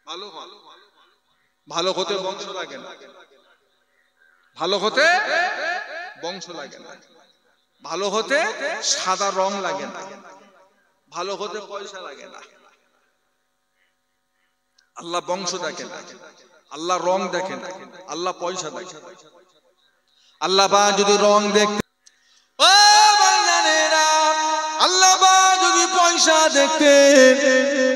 ভালো হন। ভালো হতে বংশ লাগে না, ভালো হতে বংশ লাগে না, ভালো হতে সাদা রং লাগে না, ভালো হতে পয়সা লাগে না। আল্লাহ বংশ দেখেন, আল্লাহ রং দেখেন, আল্লাহ পয়সা দেখেন। আল্লাহ বা যদি রং দেখতে, ও বান্দানেরা, আল্লাহ বা যদি পয়সা দেখতেন,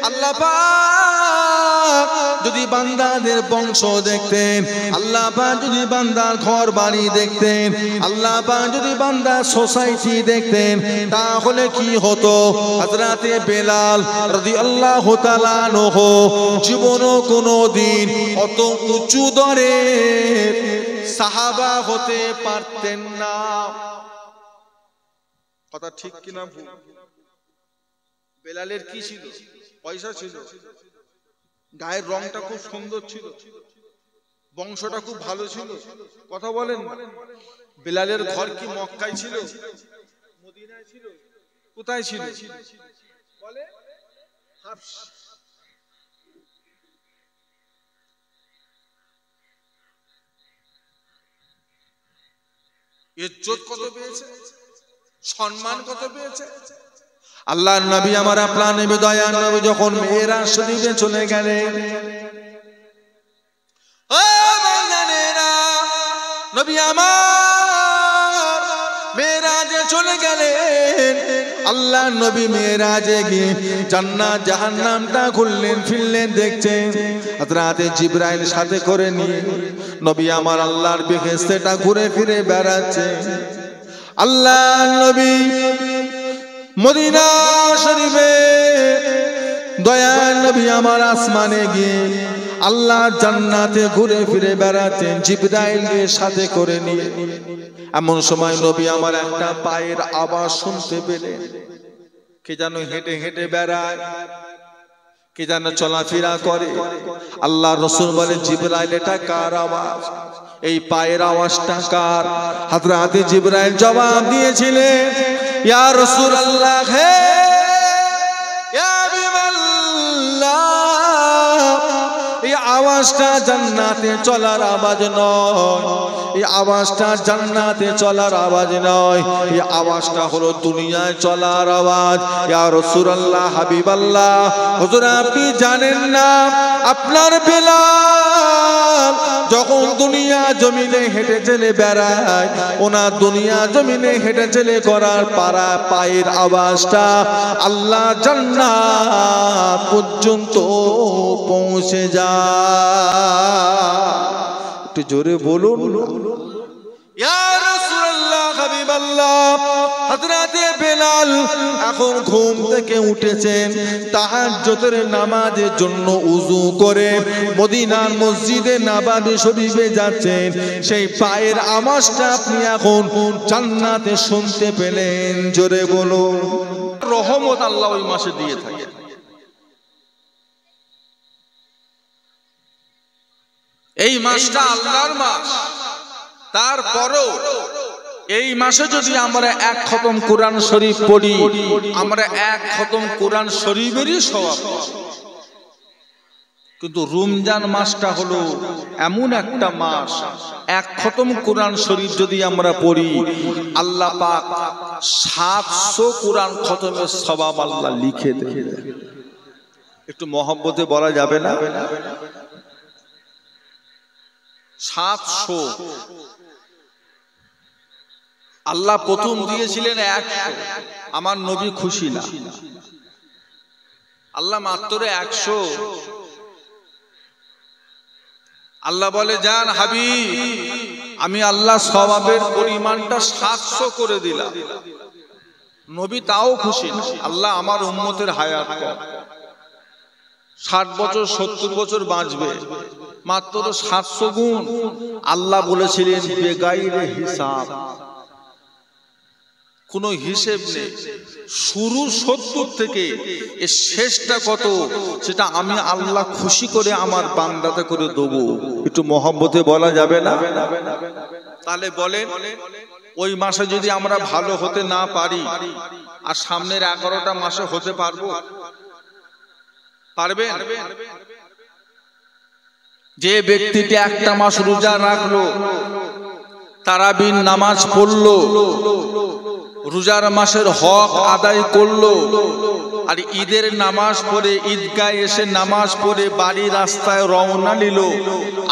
আল্লাহ পাক যদি বান্দাদের বংশ দেখতেন, আল্লাহ পাক যদি বান্দার ঘর বাড়ি দেখতেন, আল্লাহ পাক যদি বান্দার সোসাইটি দেখতেন, তাহলে কি হতো? হযরতে বেলাল রাদিয়াল্লাহু তাআলা আনহু জীবনও কোনোদিন অত উঁচু দরের সাহাবা হতে পারতেন না। কথা ঠিক কিনা ভুল? বেলালের কি ছিল? পয়সা ছিল, গায়ের রংটা খুব সুন্দর ছিল, বংশটা খুব ভালো ছিল। কথা বলেন না? বেলালের ঘর কি মক্কায় ছিল, মদিনায় ছিল, কোথায় ছিল? বলে হাবশ। ইজ্জত কত পেয়েছে, সম্মান কত পেয়েছে। আল্লাহর নবী আমার আপনার নবী দয়ার নবী যখন মেরাজ শরীফে চলে গেলেন, ও বান্দানেরা, নবী আমার মেরাজে চলে গেলেন। আল্লাহর নবী মেরাজে গিয়ে জান্নাত জাহান্নামটা ঘুরলেন ফিরলেন দেখছেন। হযরতে জিবরাইল সাথে করে নিয়ে নবী আমার আল্লাহর বেহেশতটা ঘুরে ফিরে বেড়াচ্ছে। আল্লাহর নবী মদিনা শরীফে দয়ার নবী আমার আসমানে গিয়ে আল্লাহ জান্নাতে ঘুরে ফিরে বেড়াতেন জিবরাইলকে সাথে করে নিয়ে। এমন সময় নবী আমার একটা পায়ের আওয়াজ শুনতে পেলেন। কে যেন হেঁটে হেঁটে বেড়ায়, কে যেন চলাফেরা করে। আল্লাহ রাসূল বলে, জিবরাইল এটা কার আওয়াজ? এই পায়ের আওয়াজটা কার? হযরতে জিবরাইল জবাব দিয়েছিলেন, ইয়া রাসূলুল্লাহ, হে ইয়া হাবিবাল্লাহ, এই আওয়াজটা জান্নাতে চলার আওয়াজ নয়, এই আওয়াজটা জান্নাতে চলার আওয়াজ নয়, এই আওয়াজটা হলো দুনিয়ায় চলার আওয়াজ। ইয়া রাসূলুল্লাহ, হাবিবাল্লাহ, হুজুর আপনি জানেন না আপনার বেলাল যখন দুনিয়া জমিনে হেঁটে চলে বেড়ায়, ওনার দুনিয়া জমিনে হেঁটে চলে করার পারা পায়ের আওয়াজটা আল্লাহ জান্নাত পর্যন্ত পৌঁছে যায়। একটু জোরে বলুন, ইয়া রাসূলুল্লাহ, হাবিবাল্লাহ। হযরতে বেলাল এখন ঘুম থেকে উঠেছেন, তাহাজ্জুদের নামাজের জন্য ওযু করে মদিনার মসজিদে নববী শরীফে যাচ্ছেন। সেই পায়ের আওয়াজটা আপনি এখন জান্নাতে শুনতে পেলেন। জোরে বলুন। রহমত আল্লাহ ওই মাসে দিয়ে থাকে। এই মাসটা আল্লাহর মাস, তারপরও এই মাসে যদি আমরা এক খতম কোরআন শরীফ পড়ি, আমরা এক খতম কোরআন শরীফেরই সওয়াব পাবো। কিন্তু রমজান মাসটা হলো এমন একটা মাস, এক খতম কোরআন শরীফ যদি আমরা পড়ি, আল্লাহ পাক 700 কোরআন খতমের সওয়াব আল্লাহ লিখে দেন। একটু মহব্বতে বলা যাবে না? 700। আল্লাহ প্রথম দিয়েছিলেন 100। আমার নবী খুশি না, আল্লাহ মাত্র 100। আল্লাহ বলে, যান হাবিব, আমি আল্লাহ সওয়াবের পরিমাণটা 700 করে দিলাম। নবী তাও খুশি না। আল্লাহ আমার উম্মতের হায়াত কম, 60 বছর 70 বছর বাঁচবে, মাত্র 700 গুণ। আল্লাহ বলেছিলেন বেগাইরে হিসাব, কোনো হিসেব নেই। শুরু 70 থেকে এর শেষটা কত সেটা আমি আল্লাহ খুশি করে আমার বান্দাতে করে দেবো। একটু মহব্বতে বলা যাবে না? তাহলে বলেন, ওই মাসে যদি আমরা ভালো হতে না পারি, আর সামনের 11টা মাসে হতে পারবো? পারবেন? যে ব্যক্তিটি একটা মাস রোজা রাখলো, তারাবির নামাজ পড়লো, রোজার মাসের হক আদায় করলো, আর ঈদের নামাজ পড়ে ঈদগায় এসে নামাজ পড়ে বাড়ি রাস্তায় রওনা নিল,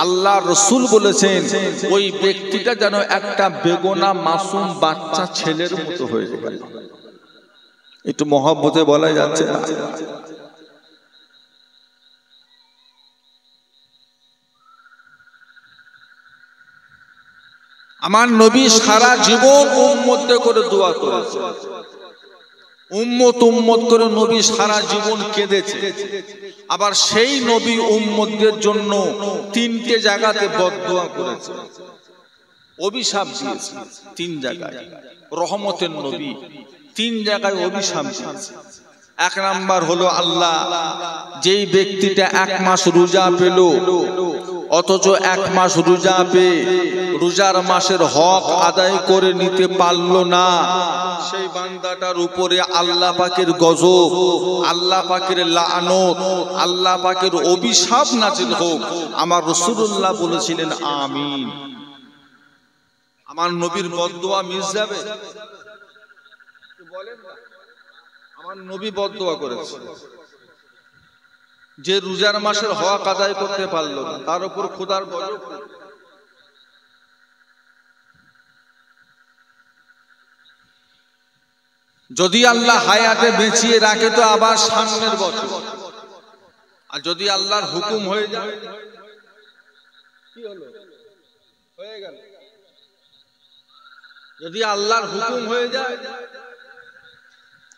আল্লাহ রসুল বলেছেন ওই ব্যক্তিটা যেন একটা বেগোনা মাসুম বাচ্চা ছেলের মতো হয়ে যাবে। একটু মহব্বতে বলা যাচ্ছে না? আমার নবী সারা জীবন উম্মতে করে দোয়া করেছে, উম্মত উম্মত করে নবী সারা জীবন কেঁদেছে। আবার সেই নবী উম্মতদের জন্য তিনটে জায়গাতে বদদোয়া করেছে, অভিশাপ দিয়েছে। তিন জায়গায় রহমতের নবী তিন জায়গায় অভিশাপ দিয়েছে। এক নাম্বার হলো, আল্লাহ যেই ব্যক্তিটা এক মাস রোজা পেল, অথচ এক মাস রোজা পেয়ে রোজার মাসের হক আদায় করে নিতে পারলো না, সেই বান্দাটার উপরে আল্লাহ পাকের গজব, আল্লাহ পাকের লানত, আল্লাহ পাকের অভিশাপ নাযিল হোক। আমার রাসূলুল্লাহ বলেছিলেন আমিন। আমার নবীর বদদোয়া মিস যাবে? বলেন না, আমার নবী বদদোয়া করেছে যে রোজার মাসের হক আদায় করতে পারলো না, তার উপর খোদার গজব। যদি আল্লাহ হায়াতে বেঁচিয়ে রাখে তো আবার সামনের বছর, আর যদি আল্লাহর হুকুম হয়ে যায়, কি হলো, হয়ে গেল। যদি আল্লাহর হুকুম হয়ে যায়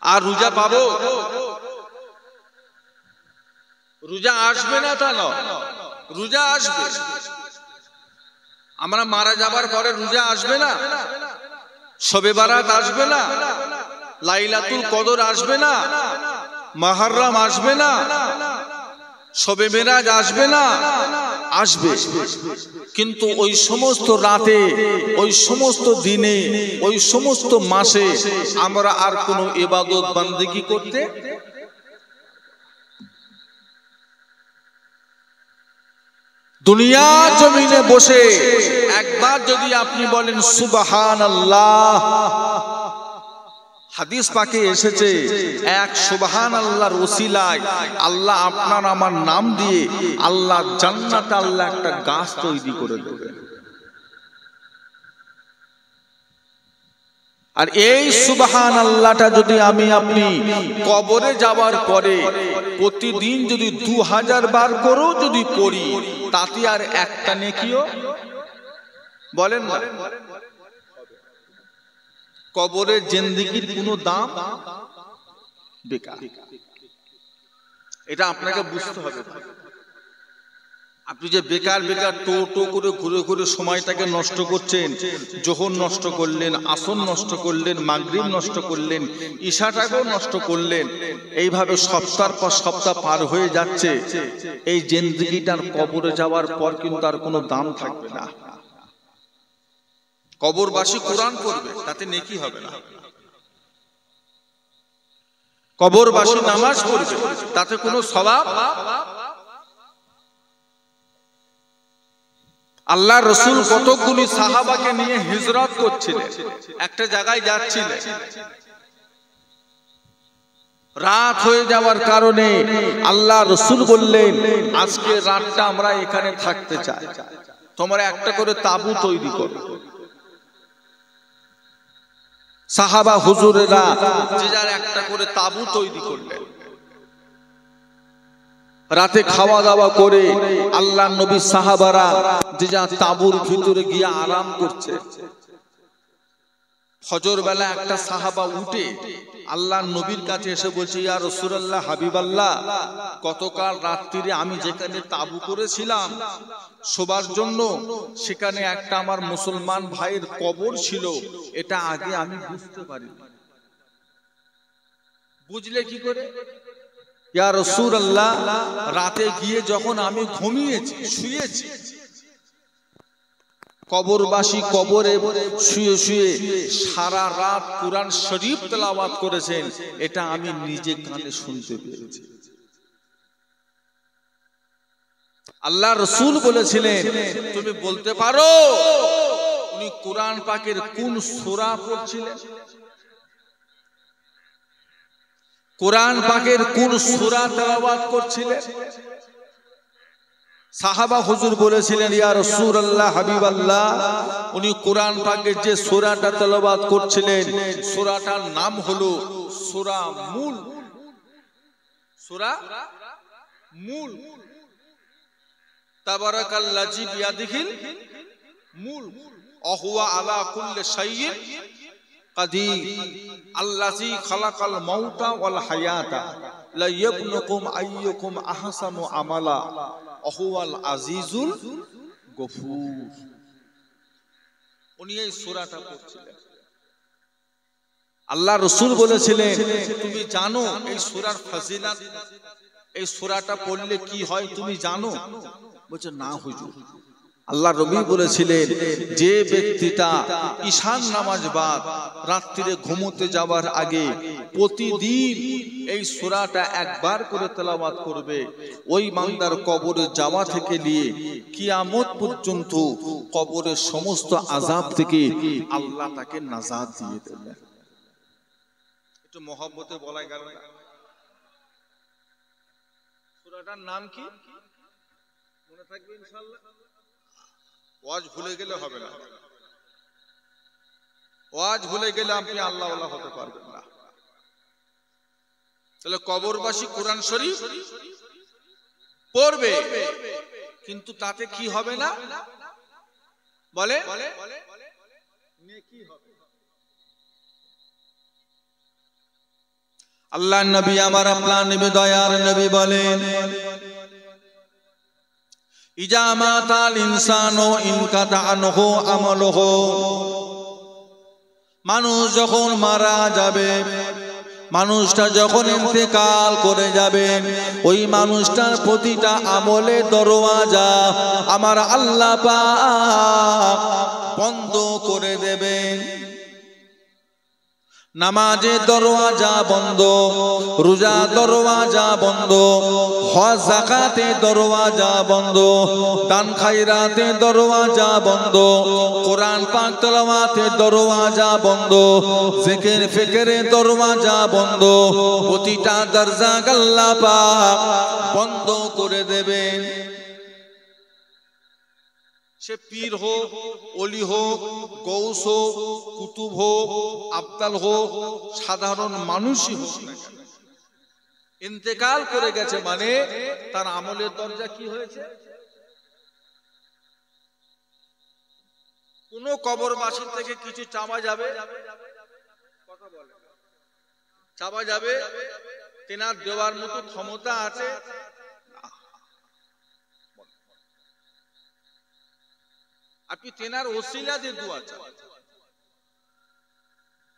আর রোজা পাবো, রোজা আসবে না তা নয়, রোজা আসবে। আমরা মারা যাবার পরে রোজা আসবে না, শবে বারাত আসবে না, লাইলাতুল কদর আসবে না, মুহররম আসবে না, শবে মেরাজ আসবে না, আসবে। কিন্তু ওই সমস্ত রাতে, ওই সমস্ত দিনে, ওই সমস্ত মাসে আমরা আর কোনো ইবাদত বান্দেগি করতে, দুনিয়া জমিনে বসে একবার যদি আপনি বলেন সুবহানাল্লাহ, হাদিস পাকে এসেছে এক সুবহানাল্লাহর ওসিলায় আল্লাহ আপনার আমার নাম দিয়ে আল্লাহ জান্নাতে আল্লাহ একটা গাছ তৈরি করে দেবে। আর এই সুবহানাল্লাহটা যদি আমি আপনি কবরে যাওয়ার পরে প্রতিদিন যদি 2000 বার করেও যদি পড়ি, তাতে আর একটা নেকিও বলেন না। কবরের জিন্দেগির কোনো দাম বেকার, এটা আপনাকে বুঝতে হবে। আপনি যে বেকার বেকার টো করে ঘুরে ঘুরে সময়টাকে নষ্ট করছেন, যোহর নষ্ট করলেন, আসর নষ্ট করলেন, মাগরিব নষ্ট করলেন, ঈশাটাকেও নষ্ট করলেন, এইভাবে সপ্তাহ পর সপ্তাহ পার হয়ে যাচ্ছে। এই জিন্দেগিটার কবরে যাওয়ার পর কিন্তু আর কোনো দাম থাকবে না। কবরবাসী কোরআন পড়বে, তাতে নেকি হবে না। কবরবাসী নামাজ পড়বে, তাতে কোনো সওয়াব। আল্লাহ রসুল কতগুলি সাহাবাকে নিয়ে হিজরত করছিলেন, একটা জায়গায় যাচ্ছিলেন, রাত হয়ে যাওয়ার কারণে আল্লাহ রসুল বললেন আজকে রাতটা আমরা এখানে থাকতে চাই, তোমরা একটা করে তাঁবু তৈরি করো। সাহাবা হুজুরেরা যে যার একটা করে তাঁবু তৈরি করলেন। রাতে খাওয়া দাওয়া করে আল্লাহ নবী সাহাবারা যে যার তাঁবুর ভিতরে গিয়ে আরাম করছে। ফজর বেলা একটা সাহাবা উঠে আল্লাহ নবীর কাছে এসে বলছে, ইয়া রাসূলুল্লাহ, হাবিবাল্লাহ, গতকাল রাত্রিরে আমি যেখানে তাঁবু করেছিলাম শোবার জন্য, সেখানে একটা আমার মুসলমান ভাইয়ের কবর ছিল, এটা আগে আমি বুঝতে পারিনি। বুঝলে কি করে? ইয়া রাসূলুল্লাহ, রাতে গিয়ে যখন আমি ঘুমিয়েছি, শুয়েছি, কবরবাসী কবরে শুয়ে শুয়ে সারা রাত কুরআন শরীফ তেলাওয়াত করেছেন, এটা আমি নিজে কানে শুনতে পেয়েছি। আল্লাহ রাসূল বলেছিলেন তুমি বলতে পারো উনি কোরআন পাকের কোন সূরা পড়ছিলেন? কোরআন পাকের কোন সূরা তেলাওয়াত করছিলেন? সাহাবা হুজুর বলেছিলেন ইয়া রাসূলুল্লাহ হাবিবাল্লাহ উনি কোরআন পাকের যে সূরাটা তেলাওয়াত করছিলেন সূরাটার নাম হলো সূরা মুলক। সূরা মুলক। তাবারাকাল্লাযী বিয়াদিহিল মুলক ওয়া হুয়া আলা কুল্লি শাইইন কাদির আল্লাযী খালাকাল মাউতা ওয়াল হায়াতা লায়াবলুকুম আইয়ুকুম আহসানু আমালা ওয়া হুয়াল আজিজুল গফুর। উনি এই সূরাটা পড়ছিলেন। আল্লাহ রাসূল বলেছিলেন তুমি জানো এই সূরার ফজিলত, এই সূরাটা পড়লে কি হয় তুমি জানো? বলছে না হুজুর। আল্লাহ নবী বলেছিলেন যে ব্যক্তিটা ঈশান নামাজ বাদ রাত্রিরে ঘুমোতে যাওয়ার আগে প্রতিদিন এই সূরাটা একবার করে তেলাওয়াত করবে ওই বান্দার কবরে যাওয়া থেকে নিয়ে কিয়ামত পর্যন্ত কবরের সমস্ত আযাব থেকে আল্লাহ তাকে নাজাত দিয়ে দেবেন। একটু মহব্বতে বলা গেল না? সূরাটার নাম কি মনে থাকবে ইনশাআল্লাহ? ওয়াজ ভুলে গেলে হবে না। ওয়াজ ভুলে গেলে আপনি আল্লাহওয়ালা হতে পারবেন না। তাহলে কবরবাসী কোরআন শরীফ পড়বে, কিন্তু তাতে কি হবে না বলে? নেকি হবে। আল্লাহ নবী আমার আপনার নবী দয়ার নবী বলেন ইজা মাতাল ইনসানু ইনকাতা আনহু আমালুহু। মানুষ যখন মারা যাবে, মানুষটা যখন ইন্তেকাল করে যাবেন, ওই মানুষটার প্রতিটা আমলে দরওয়াজা আমার আল্লাহ পাক বন্ধ করে দেবেন। নামাজে দরওয়াজা বন্ধ, রোজা দরওয়াজা বন্ধ, হজ যাকাতে দরওয়াজা বন্ধ, দান খায়রাতে দরওয়াজা বন্ধ, কোরআন পাক তেলাওয়াতে দরওয়াজা বন্ধ, জিকির ফিকিরে দরওয়াজা বন্ধ। প্রতিটা দরজা আল্লাহ পাক বন্ধ করে দেবেন। সে পীর হোক, ওলি হোক, গৌস হোক, কুতুব হোক, আবদাল হোক, সাধারণ মানুষই হোক না কেন, ইন্তেকাল করে গেছে মানে তার আমলের দরজা কি হয়েছে? কোন কবরবাসীর থেকে কিছু চাওয়া যাবে? কথা বলে চাওয়া যাবে? তেনার দেওয়ার মতো ক্ষমতা আছে? আপনি তেনার ওসিলা দিয়ে দোয়া চান,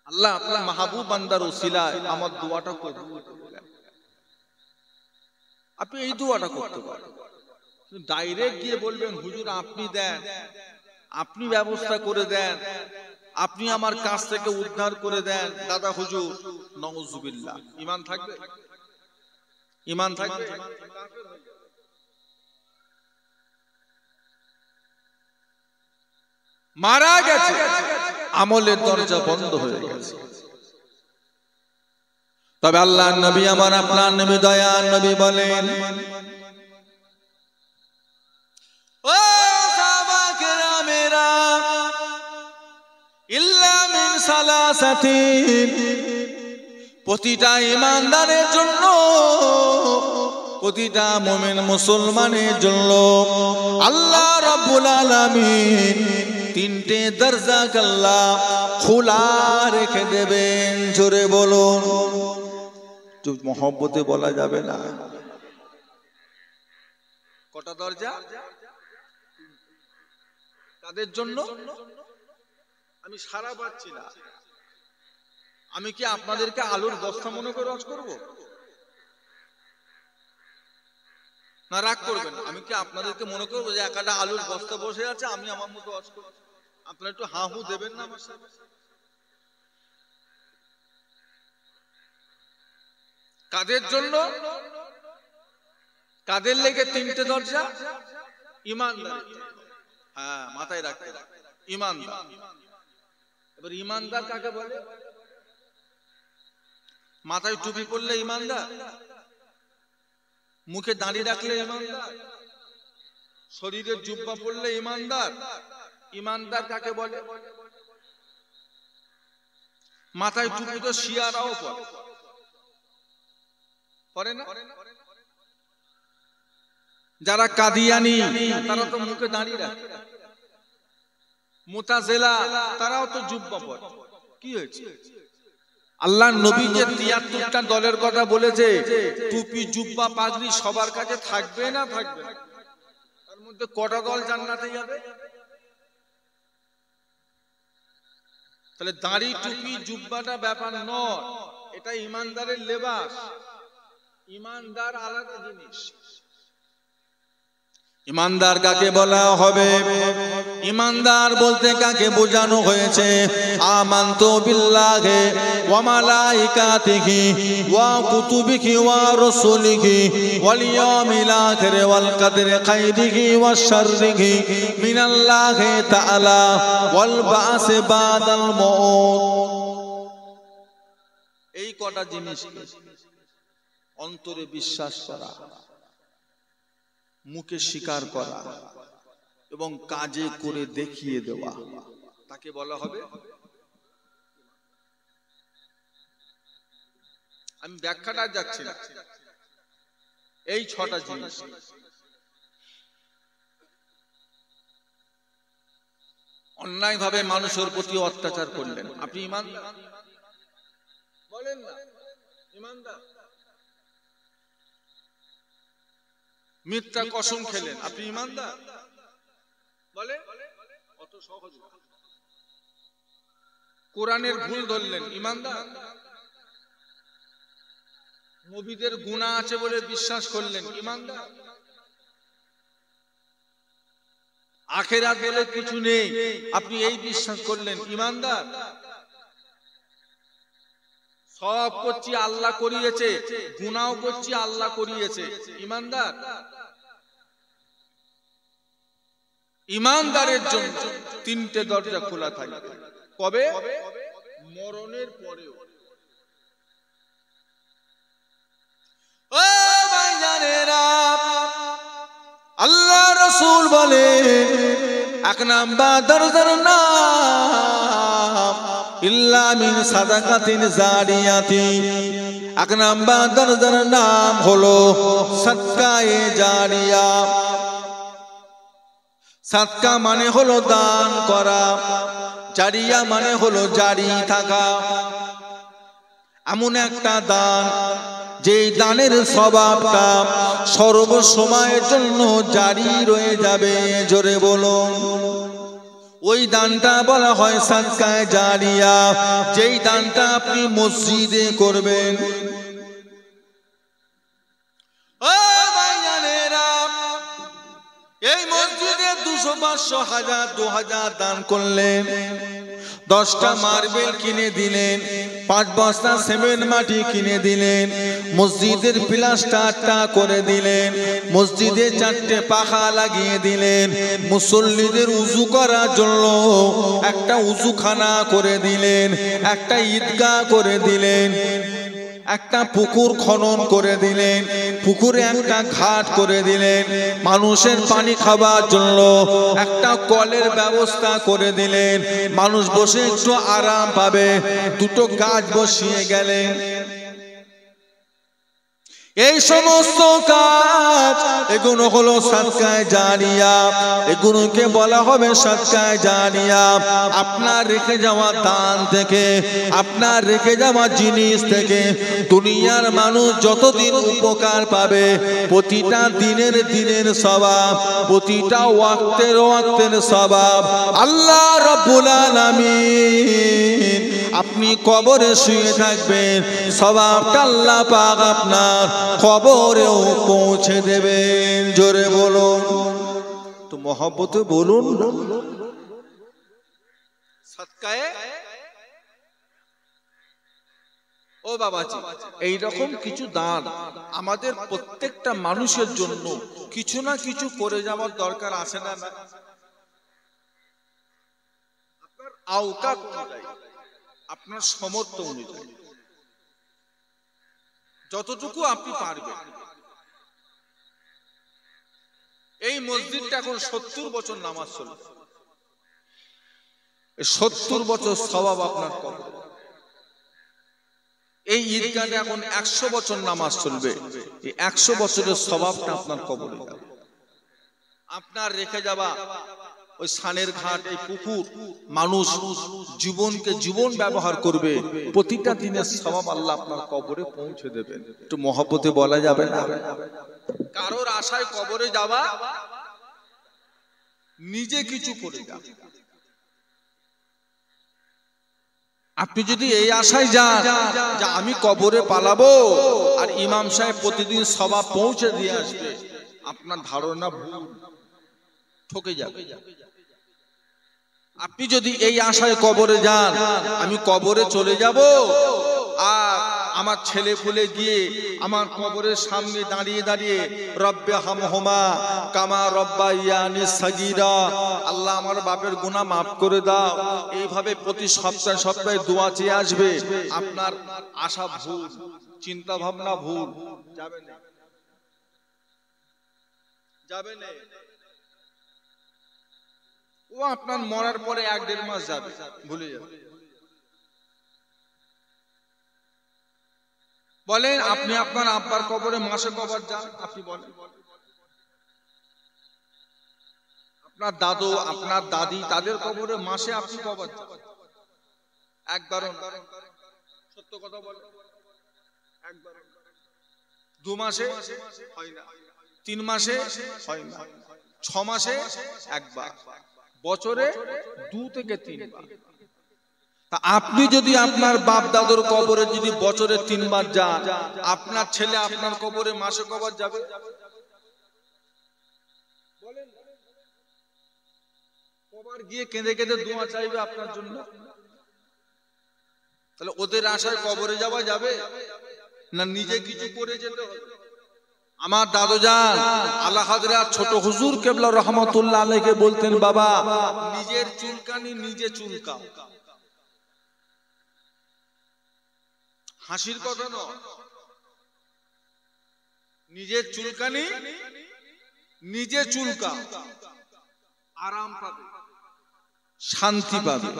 আল্লাহ আপনার মাহবুব বান্দার ওসিলায় আমার দোয়াটা কবুল করলেন। আপনি এই দোয়াটা করতে পারেন। ডাইরেক্ট গিয়ে বলবেন হুজুর আপনি দেন, আপনি ব্যবস্থা করে দেন, আপনি আমার কাছ থেকে উদ্ধার করে দেন, দাদা হুজুর, নাউজুবিল্লাহ। ঈমান থাকবে? ঈমান থাকবে? মারা গেছে, আমলের দরজা বন্ধ হয়ে গেছে। তবে আল্লাহর নবী আমার আপনার নবী দয়ার নবী বলেন ও সাহাবা কেরামেরা ইল্লা মিন সালাসাতিন, প্রতিটা ঈমানদারের জন্য, প্রতিটা মুমিন মুসলমানের জন্য আল্লাহ রাব্বুল আলামিন তিনটে দরজা আল্লাহ খোলা রেখে দেবেন। জোরে বলুন, তো মহব্বতে বলা যাবে না। কটা দরজা? তাদের জন্য আমি সারা পাচ্ছি না। আমি কি আপনাদেরকে আলুর বস্তা মনে করে ওয়াজ করব? না রাগ করবেন? আমি কি আপনাদেরকে মনে করবো যে একটা আলুর বস্তা বসে আছে আমি আমার মতো ওয়াজ করব? আপনারা একটু হা হু দেবেন না আমার সাথে? কাদের জন্য? কাদের লেগে তিনটে দরজা? ইমানদার। হ্যাঁ, মাথায় রাখতে হবে, ইমানদার। এবার ইমানদার কাকে বলে? মাথায় টুপি পরলে ইমানদার, মুখে দাঁড়িয়ে রাখলে ইমানদার, শরীরে জুব্বা পরলে ইমানদার। ইমানদার কাকে বলে? মাথায় টুপি তো শিয়ারাও পরে না? যারা কাদিয়ানি তারা তো মুখে দাঁড়িয়ে রাখে, মুতাজিলা তারাও তো জুব্বা পরে। কি হয়েছে? আল্লাহ নবী যে ৭৩টা দলের কথা বলেছে, টুপি জুব্বা পাগড়ি সবার কাছে থাকবে না থাকবে না? তার মধ্যে কটা দল জান্নাতে যাবে? তাহলে দাড়ি টুপি জুব্বাটা ব্যাপার নয়, এটা ইমানদারের লেবাস। ইমানদার আলাদা জিনিস। ইমানদার কাকে বলা হবে? ইমানদার বলতে কাকে বোঝানো হয়েছে? আমানতু বিল্লাহি ওয়া মালাইকাতিহি ওয়া কুতুবিহি ওয়া রাসূলিহি ওয়াল ইয়াউমিল আখির ওয়াল কদরি খাইরিহি ওয়া শাররিহি মিনাল্লাহি তাআলা ওয়াল বা'সি বাদাল মাউত। এই কটা জিনিস অন্তরে বিশ্বাস করা, মুখে স্বীকার করা এবং কাজে করে দেখিয়ে দেওয়া, তাকে বলা হবে। আমি ব্যাখ্যাটা যাচ্ছি না, এই ৬টা জিনিস। অন্যায়ভাবে মানুষের প্রতি অত্যাচার করলেন, আপনি ইমানদার বলেন না? ইমানদার। মিথ্যা কসম খেলেন, আপনি ইমানদার বলে? অত সহজ না। কোরআনের ভুল ধরলেন, ইমানদার। নবীদের গুনাহ আছে বলে বিশ্বাস করলেন, ইমানদার। আখিরাত বলে কিছু নেই, আপনি এই বিশ্বাস করলেন, ইমানদার। সব করছি আল্লাহ করিয়েছে, গুনাহও করছি আল্লাহ করিয়েছে, ইমানদার। ইমানদারের জন্য ৩টে দরজা খোলা থাকবে। কবে? মরণের পরেও। ও ভাইজানেরা, আল্লাহ রাসূল বলেন ১ নাম্বার দরজার নাম ইল্লা মিন সাদাকাতিন জারিয়াতি। ১ নাম্বার দরজার নাম হলো সাদকায়ে জারিয়া। সাদকা মানে হলো দান করা, জারিয়া মানে হলো জারি থাকা। এমন একটা দান যেই দানের স্বভাবটা সর্বসময়ের জন্য জারি রয়ে যাবে। জোরে বলুন। ওই দানটা বলা হয় সাদকায়ে জারিয়া, যেই দানটা আপনি মসজিদে করবেন। ও ভাইজানেরা, এই মসজিদে ২০০, ৫০০, ১০০০, ২০০০ দান করলেন, ১০টা মার্বেল কিনে দিলেন, ৫ বস্তা সিমেন্ট মাটি কিনে দিলেন, মসজিদের প্লাস্টারটা করে দিলেন, মসজিদে ৪টে পাখা লাগিয়ে দিলেন, মুসল্লিদের উযু করার জন্য একটা উযুখানা করে দিলেন, একটা ঈদগাহ করে দিলেন, একটা পুকুর খনন করে দিলেন, পুকুরে একটা ঘাট করে দিলেন, মানুষের পানি খাওয়ার জন্য একটা কলের ব্যবস্থা করে দিলেন, মানুষ বসে একটু আরাম পাবে, 2টো গাছ বসিয়ে গেলেন। এই সমস্ত কাজ, এগুলো হলো সাদকায়ে জারিয়া। এগুলোকে বলা হবে সাদকায়ে জারিয়া। আপনার রেখে যাওয়া দান থেকে, আপনার রেখে যাওয়া জিনিস থেকে দুনিয়ার মানুষ যতদিন উপকার পাবে, প্রতিটা দিনের সওয়াব, প্রতিটা ওয়াক্তের সওয়াব আল্লাহ রাব্বুল আলামিন, আপনি কবরে শুয়ে থাকবেন, সওয়াবটা আল্লাহ পাক আপনার কবরেও পৌঁছে দেবেন। জোরে বলুন তো, মহব্বতে বলুন। সাদকায়ে ও বাবাজি, এইরকম কিছু দান আমাদের প্রত্যেকটা মানুষের জন্য কিছু না কিছু করে যাওয়ার দরকার আছে না? আপনার আওকাত অনুযায়ী, আপনার সামর্থ্য অনুযায়ী যতটুকু আপনি পারবেন। এই মসজিদটা এখন 70 বছর নামাজ চলে, 70 বছর সওয়াব আপনার কবর। এই ঈদগাহে এখন 100 বছর নামাজ চলবে, এই 100 বছরের সওয়াবটা আপনার কবরে যাবে। আপনার রেখে যাওয়া ওই সানের ঘাট, এই পুকুর, মানুষ জীবনকে জীবন ব্যবহার করবে, প্রতিটা দিনের সওয়াব আল্লাহ আপনার কবরে পৌঁছে দেবেন। একটু মহব্বতে বলা যাবে না? কারোর আশায় কবরে যাওয়া, নিজে কিছু করে যাওয়া। আপনি যদি এই আশায় যান যে আমি কবরে পালাবো আর ইমাম সাহেব প্রতিদিন সওয়াব পৌঁছে দিয়ে আসবে, আপনার ধারণা ভুল, ঠকে যাবে। আপনি যদি এই আশায় কবরে যান আমি কবরে চলে যাব আর আমার ছেলে ফুলে গিয়ে আমার কবরের সামনে দাঁড়িয়ে দাঁড়িয়ে রব্বে হামহুমা কামা রব্বায়ানি সাগীরা, আল্লাহ আমার বাপের গুনাহ মাফ করে দাও, এইভাবে প্রতি সপ্তাহে সপ্তাহে দোয়া চেয়ে আসবে, আপনার আশা ভুল, চিন্তা ভাবনা ভুল, যাবে না, যাবে না। ও আপনার মরার পরে 1-1.5 মাস যাবে, ভুলে যাবে। বলেন আপনি আপনার আব্বার কবরে মাসে কবার যান? আপনি বলেন। আপনার দাদু, আপনার দাদি, তাদের কবরে মাসে আপনি কবার যান? একবারও না। সত্য কথা বলেন, একবারও। 2 মাসে হয় না, 3 মাসে হয় না, 6 মাসে একবার, বছরে 2 থেকে 3 বার। তা আপনি যদি আপনার বাপ দাদুর কবরে যদি বছরে 3 বার যান, আপনার ছেলে আপনার কবরে মাসে কবার যাবে? বলেন, কবার গিয়ে কেঁদে কেঁদে দোয়া চাইবে আপনার জন্য? তাহলে ওদের আশায় কবরে যাওয়া যাবে না নিজে কিছু করে যেতে হবে? আমার দাদু জান আলা হযরত ছোট হুজুর কেবলা রহমাতুল্লাহ আলাইহি বলতেন, বাবা নিজের চুলকানি নিজে চুলকাও। হাসির কথা নয়, নিজের চুলকানি নিজে চুলকাও, আরাম পাবে, শান্তি পাবে।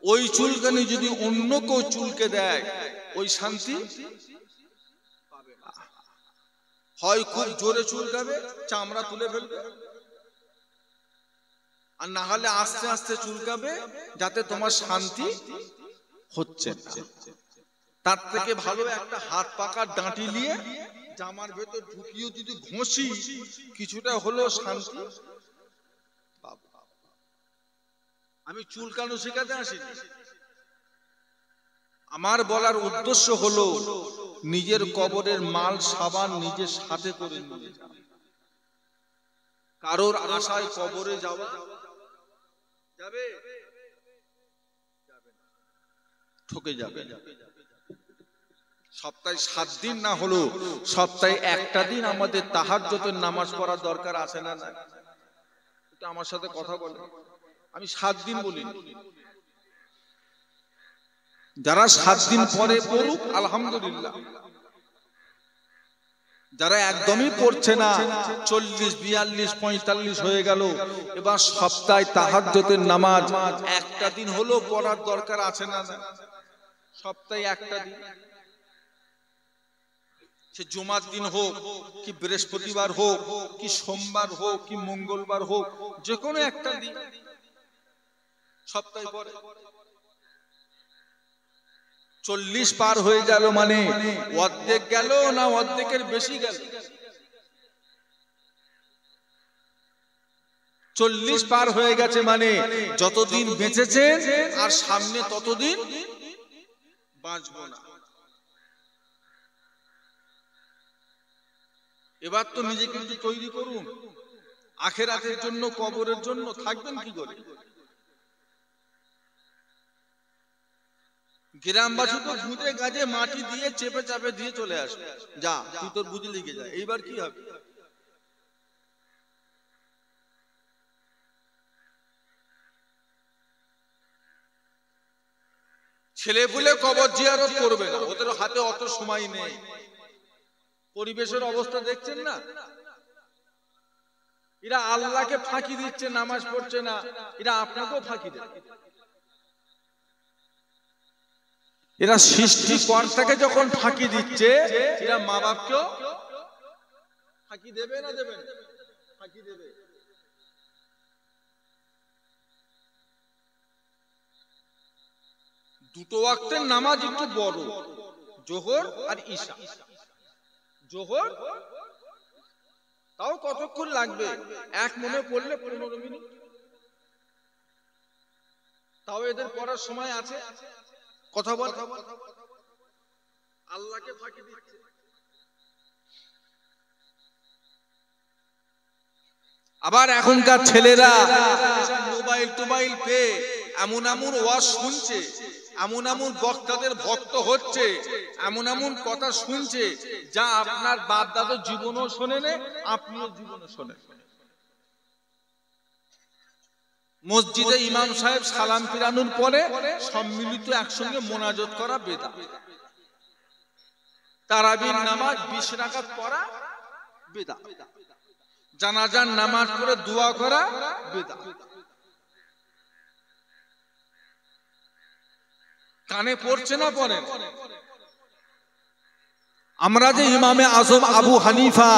ওই চুলকানি যদি অন্য কেউ চুলকে দেয় ওই শান্তি পাবে না। হয় খুব জোরে চুলকাবে, চামড়া তুলে ফেলবে, আর না হলে আস্তে আস্তে চুলকাবে যাতে তোমার শান্তি হচ্ছে না। তার থেকে ভালো একটা হাত পাকার ডাঁটি নিয়ে জামার ভেতর ঢুকিয়ে যদি ঘষি কিছুটা হলেও শান্তি পাবো। আমি চুলকানো শেখাতে আসিনি, আমার বলার উদ্দেশ্য হলো নিজের কবরের মাল সাবান নিজের সাথে করে নিয়ে যাও। কারোর আশায় কবরে যাওয়া যাবে, ঠকে যাবে। সপ্তাহে 7 দিন না হলো সপ্তাহে একটা দিন আমাদের তাহাজ্জুদের নামাজ পড়ার দরকার আছে না? না, এটা আমার সাথে কথা বলে। আমি 7 দিন বলি, যারা 7 দিন পরে পড়ুক আলহামদুলিল্লাহ, যারা একদমই পড়ছে না 40, 42, 45 হয়ে গেল, এবার সপ্তাহে তাহাজ্জুদের নামাজ একটা দিন হলো পড়ার দরকার আছে না? না, সপ্তাহে একটা দিন, সে জুমার দিন হোক কি বৃহস্পতিবার হোক কি সোমবার হোক কি মঙ্গলবার হোক, যে কোনো একটা দিন সপ্তাহে পরে। 40 পার হয়ে গেল মানে অর্ধেক গেল না অর্ধেকের বেশি গেল? 40 পার হয়ে গেছে মানে যতদিন বেঁচেছে আর সামনে ততদিন বাঁচবো না। এবার তো নিজেকে একটু তৈরি করুন আখিরাতের জন্য, কবরের জন্য। থাকবেন কি করে? গ্রামবাসী তো ভূতে গাছে মাটি দিয়ে চেপে চাপে দিয়ে চলে আসে, যা তুই তোর বুঝে লিখে যা। এইবার কি হবে? ছেলে পুলে কবর জিয়ারত করবে না, ওদের হাতে অত সময় নেই। পরিবেশের অবস্থা দেখছেন না, এরা আল্লাহকে ফাঁকি দিচ্ছে, নামাজ পড়ছে না, এরা আপনাকেও ফাঁকি দেয়। এরা সৃষ্টিকর্তাকে যখন ফাঁকি দিচ্ছে, এরা মা বাপকেও ফাঁকি দেবে না দেবে না? ফাঁকি দেবে। দুটো ওয়াক্তের নামাজ একটু বড়, জোহর আর ঈশা। জোহর তাও কতক্ষণ লাগবে? এক মনে পড়লে 15 মিনিট, তাও এদের পড়ার সময় আছে। কথা বল, আল্লাহকে ফাঁকি দিচ্ছে। আবার এখনকার ছেলেরা মোবাইল টোবাইল পেয়ে এমন এমন ওয়াজ শুনছে, এমন এমন বক্তাদের ভক্ত হচ্ছে, এমন এমন কথা শুনছে যা আপনার বাপ দাদা জীবনও শোনেন, আপনিও জীবনে শোনেন। মসজিদে ইমাম সাহেব সালাম ফিরানোর পরে সম্মিলিত একসঙ্গে মোনাজাত করা বেদা। তারাবির নামাজ 20 রাকাত পড়া বেদা। জানাজার নামাজ পড়ে দোয়া করা বেদা। কানে পড়ছে না পড়েন? আমরা যে ইমামে আজম আবু হানিফা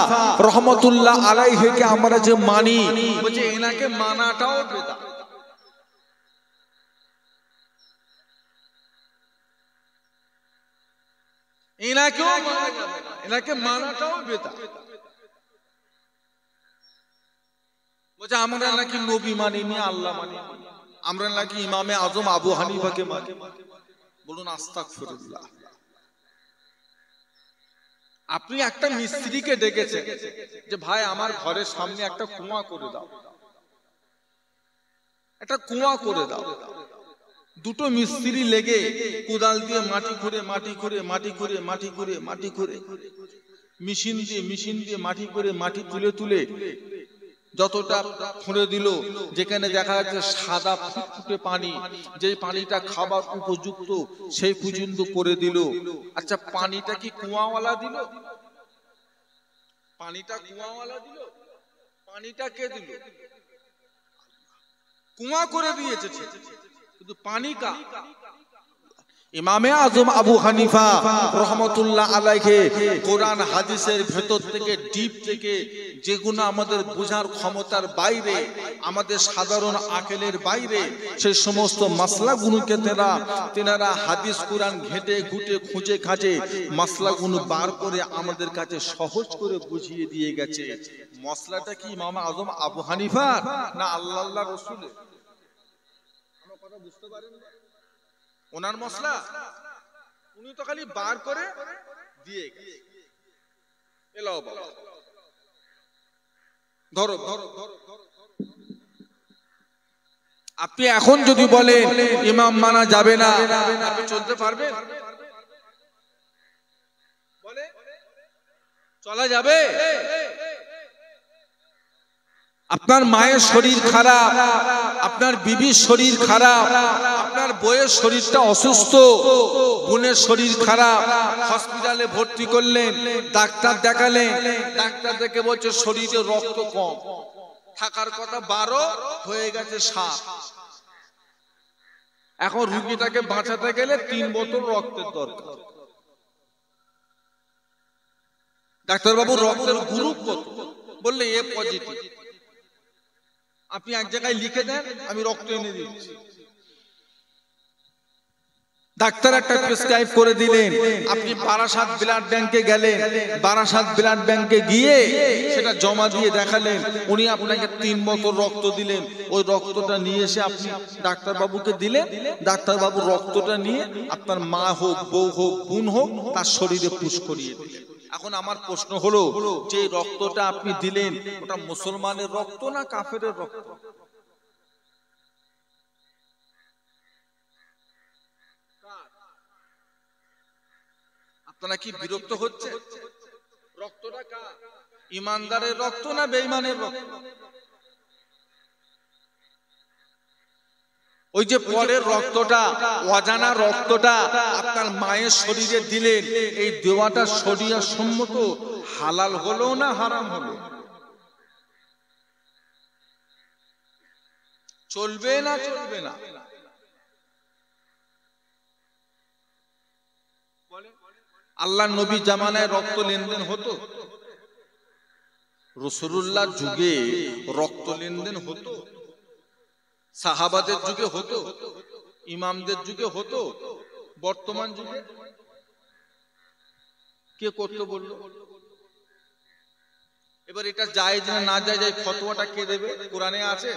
রহমতুল্লাহ আলাইহিকে আমরা যে মানি, বলছে এনাকে মানাটাও বেদা। এনাকেও মানা যাবে না, এনাকে মানাটাও বেদা। বলছে আমরা নাকি নবী মানিনি, আল্লাহ মানি, আমরা নাকি ইমামে আজম আবু হানিফাকে মানি। বলুন আস্তাগফিরুল্লাহ। আপনি একটা মিস্ত্রিকে ডেকেছেন যে ভাই আমার ঘরের সামনে একটা কুয়া করে দাও, একটা কুয়া করে দাও। দুটো মিস্ত্রি লেগে কোদাল দিয়ে মাটি খুঁড়ে মাটি খুঁড়ে মাটি খুঁড়ে মাটি খুঁড়ে মাটি খুঁড়ে, মেশিন দিয়ে মাটি করে মাটি তুলে তুলে যতটা খুঁড়ে দিল, যেখানে দেখা যাচ্ছে সাদা ফুটফুটে পানি, যে পানিটা খাবার উপযুক্ত সেই পর্যন্ত করে দিল। আচ্ছা পানিটা কি কুয়াওয়ালা দিল? পানিটা কুয়াওয়ালা দিল? পানিটা কে দিল? কুয়া করে দিয়েছে, কিন্তু পানি কা? ইমামে আজম আবু হানিফা রহমতুল্লাহ আলাইহি কোরআন হাদিসের ভেতর থেকে ডিপ থেকে যেগুলো আমাদের বোঝার ক্ষমতার বাইরে, আমাদের সাধারণ আকেলের বাইরে, সেই সমস্ত মাসলাগুলোকে তেনারা হাদিস কোরআন ঘেটে ঘুটে খুঁজে খাজে মাসলাগুলো বার করে আমাদের কাছে সহজ করে বুঝিয়ে দিয়ে গেছে। মসলাটা কি ইমামে আজম আবু হানিফা না আল্লাহ রাসূলের? আমার কথা বুঝতে পারেন? ওনার মশলা উনি তো খালি বার করে দিয়ে গেছে। এলাও বাবা, ধরো ধরো ধরো। আপনি এখন যদি বলেন ইমাম মানা যাবে না, আপনি চলতে পারবেন? বলে চলা যাবে? আপনার মায়ের শরীর খারাপ, আপনার বিবির শরীর খারাপ, আপনার বউয়ের শরীরটা অসুস্থ, বোনের শরীর খারাপ, হসপিটালে ভর্তি করলেন, ডাক্তার দেখালেন, ডাক্তার দেখে বলছে শরীরে রক্ত কম, থাকার কথা 12 হয়ে গেছে 7। এখন রোগীটাকে বাঁচাতে গেলে 3 বোতল রক্তের দরকার। ডাক্তারবাবু রক্তের গ্রুপ কত? বললে এ পজিটিভ। আপনি এক জায়গায় লিখে দেন, আমি রক্ত এনে দিচ্ছি। ডাক্তার একটা প্রেসক্রাইব করে দিলেন, আপনি বারাসাত ব্লাড ব্যাংকে গেলেন, বারাসাত ব্লাড ব্যাংকে গিয়ে সেটা জমা দিয়ে দেখালেন, উনি আপনাকে 3 বোতল রক্ত দিলেন। ওই রক্তটা নিয়ে এসে আপনি ডাক্তারবাবুকে দিলেন, ডাক্তারবাবু রক্তটা নিয়ে আপনার মা হোক, বউ হোক, বোন হোক, তার শরীরে পুশ করিয়ে দিলেন। এখন আমার প্রশ্ন হলো, যে রক্তটা আপনি দিলেন ওটা মুসলমানের রক্ত না কাফেরের রক্ত? আপনারা কি বিরক্ত হচ্ছে? রক্তটা কার? ইমানদারের রক্ত না বেঈমানের রক্ত? ওই যে পরের রক্তটা, অজানা রক্তটা আপনার মায়ের শরীরে দিলেন, এই দেওয়াটা শরিয়া সম্মত হালাল হলো না হারাম হলো? চলবে না চলবে না? আল্লাহ নবী জামানায় রক্ত লেনদেন হতো? রাসূলুল্লাহ যুগে রক্ত লেনদেন হতো? সাহাবাদের যুগে হতো? ইমামদের যুগে হতো? বর্তমান যুগে কে করতে বললো? এবার এটা জায়েজ না না জায়েজ এই ফতোয়াটা কে দেবে? কোরআনে আছে,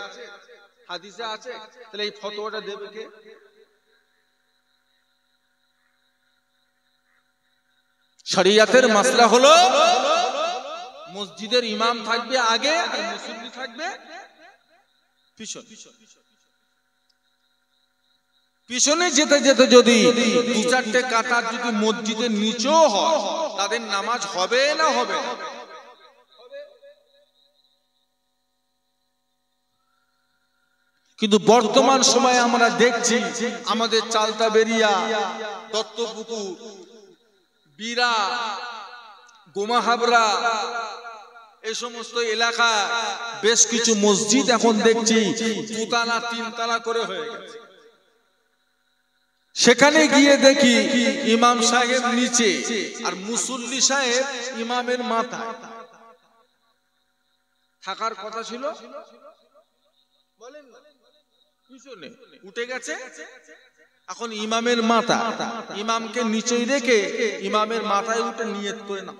হাদিসে আছে, তাহলে এই ফতোয়াটা দেবে কে? শরিয়াতের মাসলা হলো মসজিদের ইমাম থাকবে আগে আর মুসল্লি থাকবে পিছনে। পিছনে যেতে যেতে যদি দু চারটে কাতার যদি মসজিদের নিচেও হয়, তাদের নামাজ হবে না হবে না? কিন্তু বর্তমান সময়ে আমরা দেখছি আমাদের চালতা বেরিয়া, দত্তপুকুর, বীরা, গোমাহাবরা এই সমস্ত এলাকা বেশ কিছু মসজিদ এখন দেখছি দুতলা তিনতলা করে হয়ে গেছে। সেখানে গিয়ে দেখি ইমাম সাহেব নিচে আর মুসল্লি সাহেব ইমামের মাথায়। থাকার কথা ছিল বলেন না, পিছনে উঠে গেছে। এখন ইমামের মাথা, ইমামকে নিচেই রেখে ইমামের মাথায় উঠে নিয়ত করে না।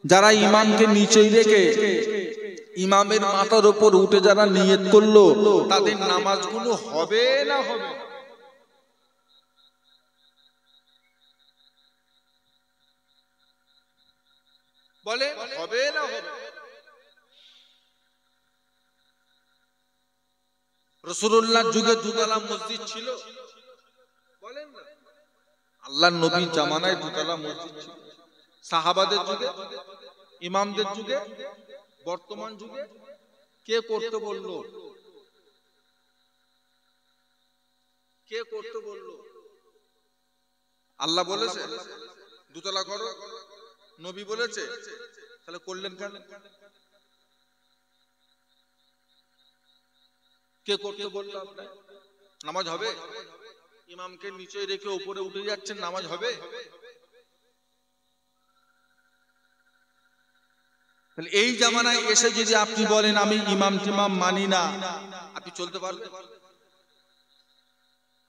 যারা ইমামকে নিচেই রেখে ইমামের মাথার উপর উঠে যারা নিয়ত করলো, তাদের নামাজগুলো হবে না হবে? বলে হবে না হবে? রাসূলুল্লাহর যুগে দুতলা মসজিদ ছিল? বলেন না। আল্লাহর নবীর জামানায় দুতলা মসজিদ ছিল। সাহাবাদের যুগে, ইমামদের যুগে, বর্তমান যুগে কে করতে বললো? কে করতে বললো? আল্লাহ বলেছে দুতলা করো, নবী বলেছে, তাহলে করলেন কেন? কে করতে বললো? আপনার নামাজ হবে? ইমামকে নিচে রেখে উপরে উঠে যাচ্ছেন, নামাজ হবে? তাহলে এই জামানায় এসে যদি আপনি বলেন আমি ইমাম টিমাম মানি না, আপনি চলতে পারবেন?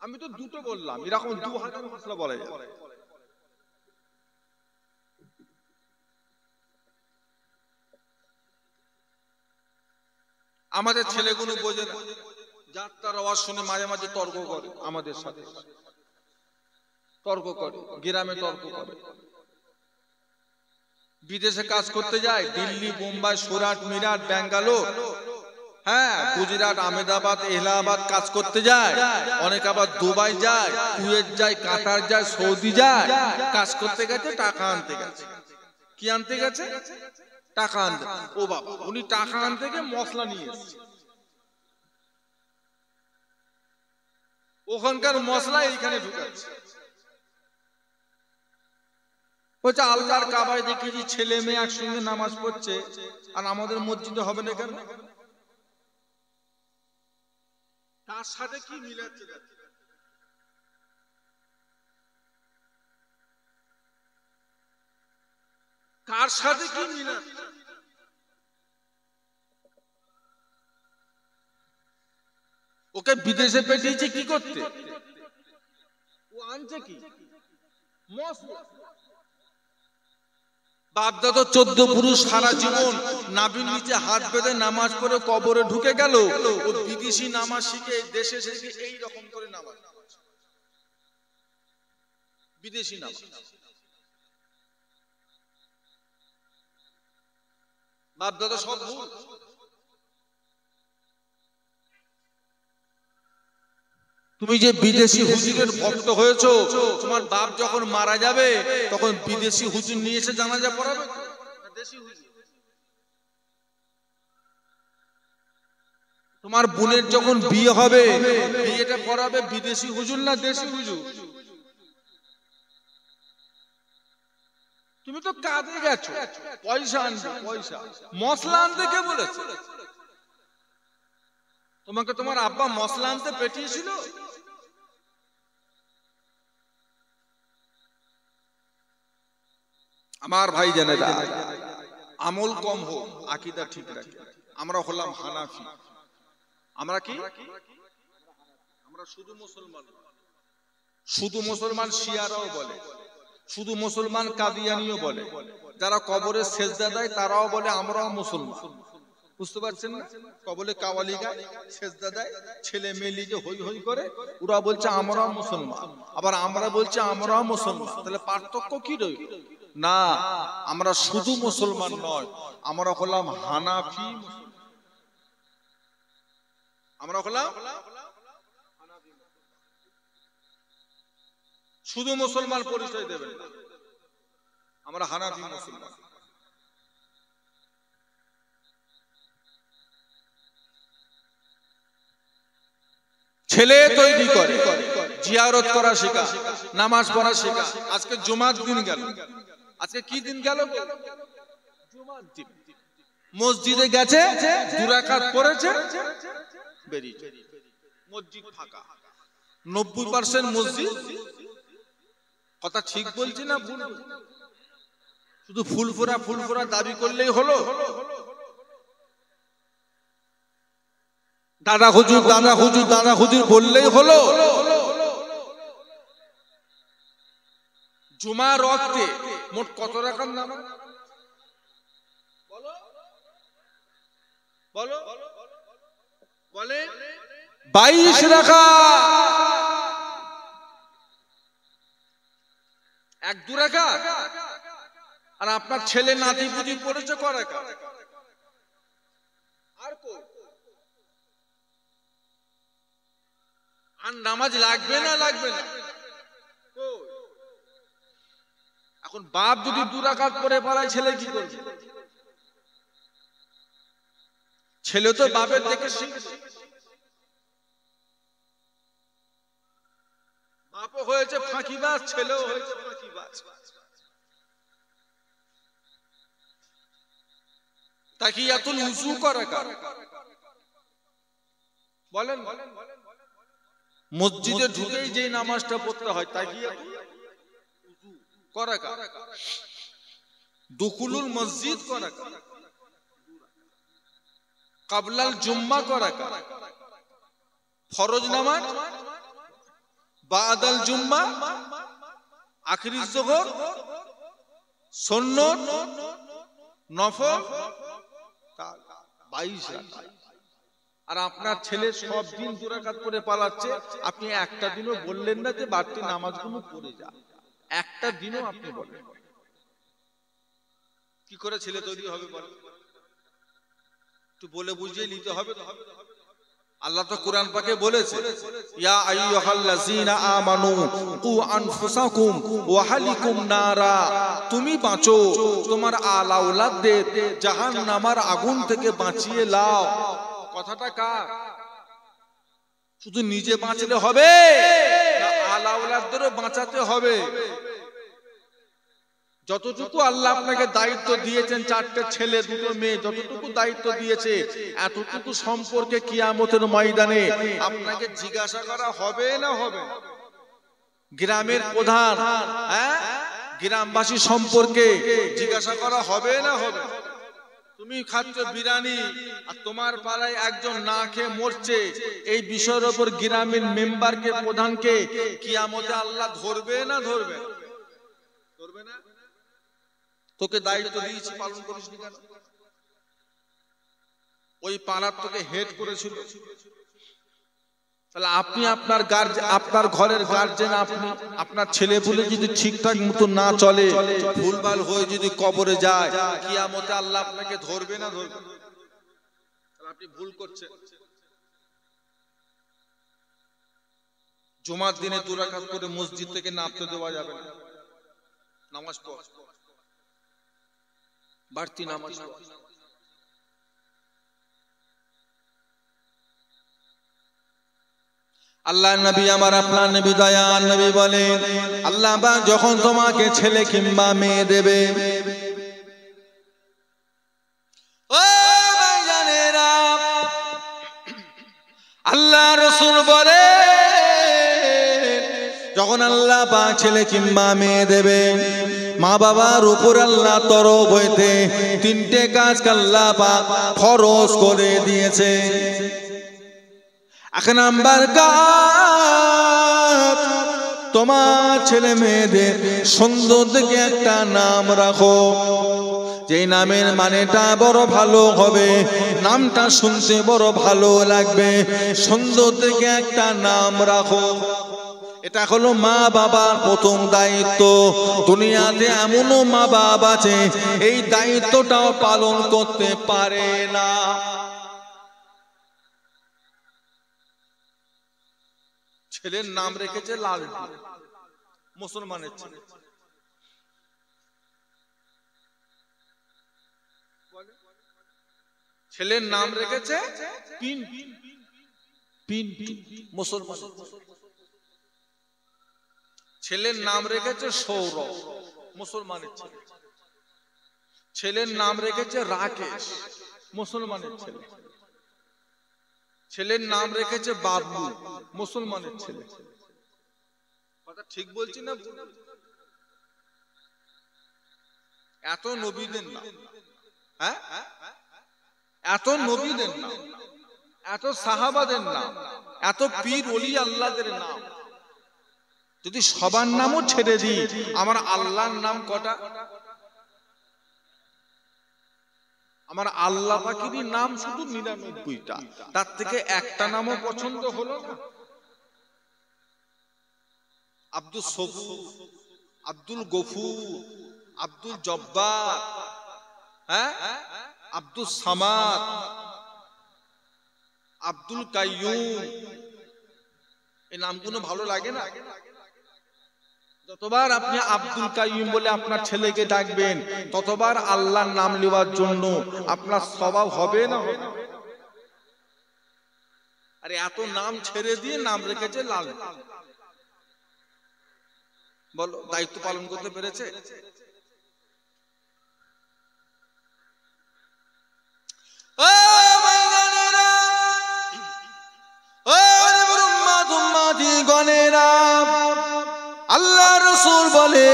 আমি তো দুটো বললাম, এরকম 2000 মাসলা বলা যায়। আমাদের ছেলেগুলো বোঝে না, যাত্রার আওয়াজ শুনে মাঝে মাঝে তর্ক করে, আমাদের সাথে তর্ক করে, গ্রামে তর্ক করে। বিদেশে কাজ করতে যায়, দিল্লি, বোম্বাই, সুরাট, মিরাট, ব্যাঙ্গালোর, হ্যাঁ, গুজরাট, আহমেদাবাদ, এলাহাবাদ কাজ করতে যায়। অনেক আবার দুবাই যায়, কুয়েত যায়, কাতার যায়, সৌদি যায়। কাজ করতে গেছে, টাকা আনতে গেছে। কি আনতে গেছে? টাকা আনতে। ও বাবা, উনি টাকা আনতে গিয়ে মশলা নিয়ে এসেছে। ওখানকার মশলা এইখানে ঢুকাচ্ছে। বলছে আল্লাহর কাবায় দেখেছি ছেলে মেয়ে একসঙ্গে নামাজ পড়ছে, আর আমাদের মসজিদে হবে না কেন? তার সাথে কি মিলাচ্ছে? কার সাথে কি মিলাচ্ছে? ওকে বিদেশে পাঠিয়েছে কি করতে? ও আনছে কি? মশলা। বাপদাদা 14 পুরুষ সারা জীবন নাভির নিচে হাত বেঁধে নামাজ পড়ে কবরে ঢুকে গেল। ও বিদেশি নামাজ শিখে দেশে শিখে এই রকম করে নামাজ, বিদেশি নামাজ। বাপদাদা সব ভুল। তুমি যে বিদেশি হুজুরের ভক্ত হয়েছো, তোমার বাপ যখন মারা যাবে তখন বিদেশি হুজুর নিয়ে এসে জানাজা পড়াবে? দেশি হুজুর। তোমার বোনের যখন বিয়ে হবে, বিয়েটা করাবে বিদেশি হুজুর না দেশি হুজুর? তুমি তো কাজে গেছো পয়সা আনবে, পয়সা মশলা আনতে কে বলেছে তোমাকে? তোমার আব্বা মশলা আনতে পেটিয়েছিল? আমার ভাই জানেরা, আমল কম হোক, আকীদা ঠিক রাখে। আমরা হলাম হানাফি। আমরা কি? আমরা শুধু মুসলমান। শুধু মুসলমান শিয়ারাও বলে, শুধু মুসলমান কাদিয়ানিও বলে, যারা কবরে সেজদা দেয় তারাও বলে আমরাও মুসলমান। বুঝতে পারছেন না? কবরে কাওয়ালি গায়, সেজদা দেয়, ছেলে মেয়ে লিজে হই হই করে, ওরা বলছে আমরাও মুসলমান, আবার আমরা বলছি আমরাও মুসলমান। তাহলে পার্থক্য কি রইল? না, আমরা শুধু মুসলমান নয়, আমরা হলাম হানাফি। আমরা হলাম শুধু মুসলমান পরিচয় দেবেন না, আমরা হানাফি মুসলমান। ছেলে তৈরি করে, জিয়ারত করা শেখা, নামাজ পড়া শেখা। আজকে জুমার দিন গেল, আজকে কি দিন গেল? জুমার দিন। মসজিদে গেছে, 2 রাকাত পড়েছে, বেরিয়ে মসজিদ ফাঁকা। 90% মসজিদ। কথা ঠিক বলছি না ভুল? শুধু ফুলফোরা দাবি করলেই হলো? দাদা হুজুর দাদা হুজুর দাদা হুজুর বললেই হলো? জুমার ওয়াক্তে মোট কত রাকাত নামাজ? বলো বলে 22 রাকাত। 1-2 রাকাত। আর আপনার ছেলে নাতি পুতি পড়েছে ক রাকাত? আর নামাজ লাগবে না লাগবে না? এখন বাপ যদি 2 রাকাত পড়ে পালায়, ছেলে কি করবে? ছেলে তো বাপের দেখে শিখছে। বাপও হয়েছে ফাঁকিবাজ, ছেলেও হয়েছে ফাঁকিবাজ। তাহিয়াতুল উযু করা কার? বলেন। মসজিদে ঢুকেই যে নামাজটা পড়তে হয়, তাহিয়াতুল উযু করা কার? দুখুলুল মসজিদ করা কার? কাবলাল জুম্মা করা কার? ফরজ নামাজ, বাদাল জুম্মা, আখিরি যোহর, সুন্নত, নফল, 22 রাকাত। আর আপনার ছেলে সব দিন 2 রাকাত পড়ে পালাচ্ছে, আপনি একটা দিনও বললেন না যে বাড়তি নামাজগুলো পড়ে যা? একটা দিনও আপনি বলেন? কি করে ছেলে তৈরি হবে বলেন? একটু বলে বুঝিয়ে নিতে হবে। আল্লাহ তো কোরআন পাকে বলেছে, ইয়া আইয়ুহাল্লাযীনা আমানু কু আনফুসাকুম ওয়া আহলিকুম নারা। তুমি বাঁচো, তোমার আল আওলাদদের জাহান্নামের আগুন থেকে বাঁচিয়ে লাও। কথাটা কার? শুধু নিজে বাঁচলে হবে না আল আওলাদদেরও বাঁচাতে হবে? যতটুকু আল্লাহ আপনাকে দায়িত্ব দিয়েছেন, 4টে ছেলে 2টো মেয়ে, যতটুকু দায়িত্ব দিয়েছে, এতটুকু সম্পর্কে কিয়ামতের ময়দানে আপনাকে জিজ্ঞাসা করা হবে না হবে? গ্রামের প্রধান, গ্রামবাসী সম্পর্কে জিজ্ঞাসা করা হবে না হবে? তুমি খাচ্ছ বিরিয়ানি আর তোমার পাড়ায় একজন না খেয়ে মরছে, এই বিষয়ের উপর গ্রামের মেম্বারকে, প্রধানকে কিয়ামতে আল্লাহ ধরবে না ধরবে? ধরবে না? তোকে দায়িত্ব দিয়েছি, পালন করিস নি কেন? ওই পাড়ার তোকে হেড করেছিল। তাহলে আপনি আপনার ঘরের গার্জেন, আপনি আপনার ছেলে পুলে যদি ঠিকঠাক মতো না চলে, ভুলভাল হয়ে যদি কবরে যায়, কিয়ামতে আল্লাহ আপনাকে ধরবে না ধরবে? তাহলে আপনি ভুল করছেন। জুমার দিনে 2 রাকাত করে মসজিদ থেকে নামতে দেওয়া যাবে না, নামাজ পড়, বাড়তি নামাজ পড়। আল্লাহ নবী আমার আপনার নবী দয়ার নবী বলেন, আল্লাহ পাক যখন তোমাকে ছেলে কিংবা মেয়ে দেবে, ও ভাইজানেরা, আল্লাহ রাসূল বলে যখন আল্লাহ পাক ছেলে কিংবা মেয়ে দেবে, মা বাবার উপর আল্লাহ তরফ হইতে 3টে কাজ আল্লাহ পাক ফরজ করে দিয়েছে। 1 নাম্বার কাজ, তোমার ছেলে মেয়েদের সুন্দর দেখে একটা নাম রাখো, যেই নামের মানেটা বড় ভালো হবে, নামটা শুনতে বড় ভালো লাগবে, সুন্দর দেখে একটা নাম রাখো। এটা হলো মা বাবার প্রথম দায়িত্ব। দুনিয়াতে এমনও মা বাবা আছে এই দায়িত্বটাও পালন করতে পারে না। ছেলের নাম রেখেছে লালটু, মুসলমানের ছেলে। ছেলের নাম রেখেছে পিন্টু, মুসলমান। ছেলের নাম রেখেছে সৌরভ, মুসলমানের ছেলে। ছেলের নাম রেখেছে রাকেশ, মুসলমানের ছেলে। ছেলের নাম রেখেছে বাবলু, মুসলমানের ছেলে। কথা ঠিক বলছি না? এত নবীদের নাম, হ্যাঁ, এত নবীদের নাম, এত সাহাবাদের নাম, এত পীর ওলি আল্লাহদের নাম, যদি সবার নামও ছেড়ে দিই, আমার আল্লাহর নাম কটা? আমার আল্লাহ পাকেরই নাম শুধু 99টা, তার থেকে একটা নামও পছন্দ হলো না। আব্দুল সবুর, আব্দুল গফুর, আব্দুল জব্বার, হ্যাঁ, আব্দুল সামাদ, আব্দুল কাইয়ুম, এই নামগুলো ভালো লাগে না? যতবার আপনি আব্দুল কাইয়ুম বলে আপনার ছেলেকে ডাকবেন, ততবার আল্লাহর নাম নেওয়ার জন্য আপনার স্বভাব হবে না? আরে এত নাম ছেড়ে দিয়ে নাম রেখেছে লাল। বলো, দায়িত্ব পালন করতে পেরেছে? আল্লাহ রাসূল বলে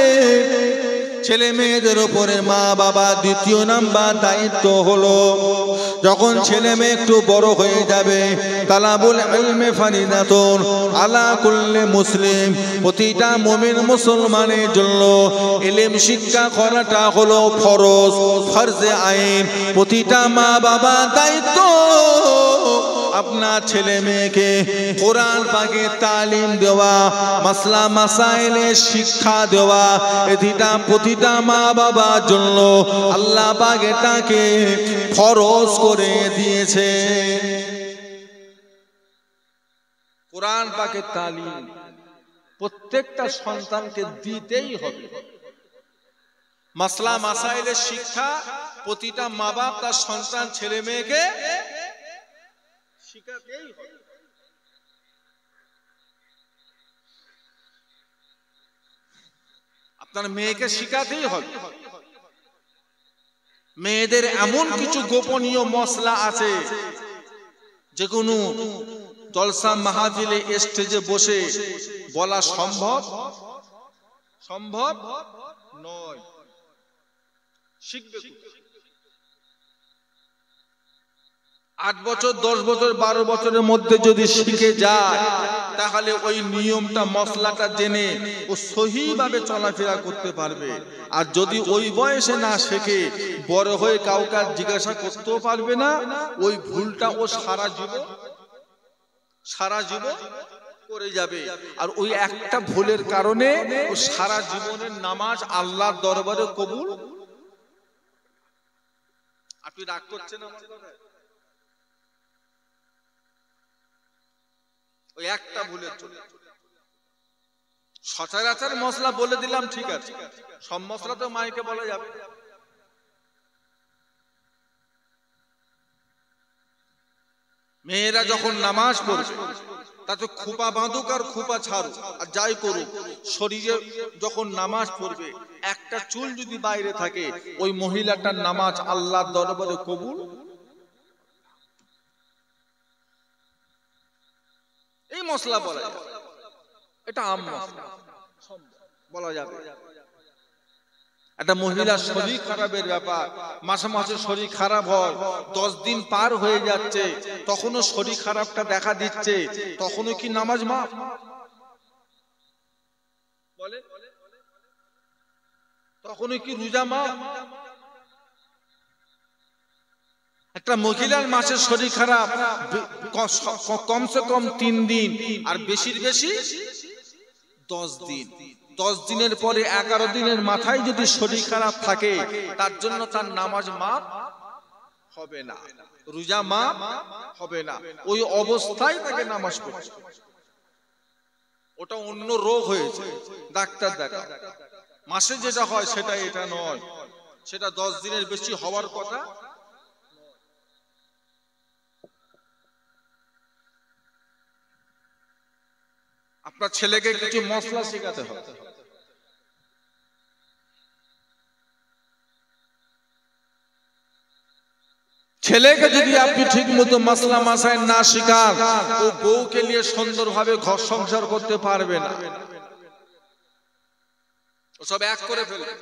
ছেলে মেয়েদের উপরে মা বাবা দ্বিতীয় নাম্বার দায়িত্ব হলো, যখন ছেলে মেয়ে একটু বড় হয়ে যাবে, তালাবুল ইলমে ফারিদাতুন আলা কুল্লি মুসলিম, প্রতিটা মুমিন মুসলমানের জন্য ইলম শিক্ষা করাটা হলো ফরজ, ফরজে আইন। প্রতিটা মা বাবা দায়িত্ব আপনার ছেলে মেয়েকে কোরআন পাকের তালিম দেওয়া, মাসলা মাসাইলের শিক্ষা দেওয়া, এটা প্রতিটা মা বাবার জন্য আল্লাহ পাক এটাকে ফরজ করে দিয়েছে। কোরআন পাকের তালিম প্রত্যেকটা সন্তানকে দিতেই হবে। মাসলা মাসাইলের শিক্ষা প্রতিটা মা বাপ তার সন্তান ছেলে মেয়েকে শিখাতেই হবে। আপনার মেয়েকে শিখাতেই হবে। মেয়েদের এমন কিছু গোপনীয় মশলা আছে যে কোনো জলসা মাহফিলে স্টেজে বসে বলা সম্ভব নয়। শিখবে 8 বছর 10 বছর 12 বছরের মধ্যে যদি শিখে যায়, তাহলে ওই নিয়মটা মশলাটা জেনে ও সহিভাবে চলাফেরা করতে পারবে। আর যদি ওই বয়সে না শেখে, বড় হয়ে কাউকে জিজ্ঞাসা করতেও পারবে না। ওই ভুলটা ও সারা জীবন করে যাবে। আর ওই একটা ভুলের কারণে ও সারা জীবনের নামাজ আল্লাহর দরবারে কবুল। আপনি রাগ করছেন আমার কথায়? ওই একটা ভুলের জন্য সচরাচর মশলা বলে দিলাম, ঠিক আছে, সব মশলা তো মাইকে বলা যাবে। মেয়েরা যখন নামাজ পড়বে তাতে খোপা বাঁধুক আর খোপা ছাড়ুক আর যাই করুক, শরীরে যখন নামাজ পড়বে একটা চুল যদি বাইরে থাকে ওই মহিলাটার নামাজ আল্লাহর দরবারে কবুল। এই মশলা বলা যাবে, এটা আম মশলা বলা যাবে। একটা মহিলার শরীর খারাপের ব্যাপার, মাসে মাসে শরীর খারাপ হয়, 10 দিন পার হয়ে যাচ্ছে, তখনও শরীর খারাপটা দেখা দিচ্ছে, তখনও কি নামাজ মাফ বলে? তখনও কি রোজা মাফ? একটা মহিলার মাসের শরীর খারাপ কমসে কম 3 দিন আর বেশির বেশি 10 দিন, 10 দিনের পরে 11 দিনের মাথায় যদি শরীর খারাপ থাকে তার জন্য তার নামাজ মাফ হবে না, রোজা মাফ হবে না, ওই অবস্থায় তাকে নামাজ পড়তে হবে। ওটা অন্য রোগ হয়েছে, ডাক্তার দেখা। মাসে যেটা হয় সেটা এটা নয়, সেটা 10 দিনের বেশি হওয়ার কথা। আপনার ছেলেকে কিছু মশলা শেখাতে হবে। ছেলেকে যদি আপনি ঠিক মতো মশলা মাসায় না শেখান, ও বউকে নিয়ে সুন্দরভাবে ঘর সংসার করতে পারবে না, ও সব এক করে ফেলবে।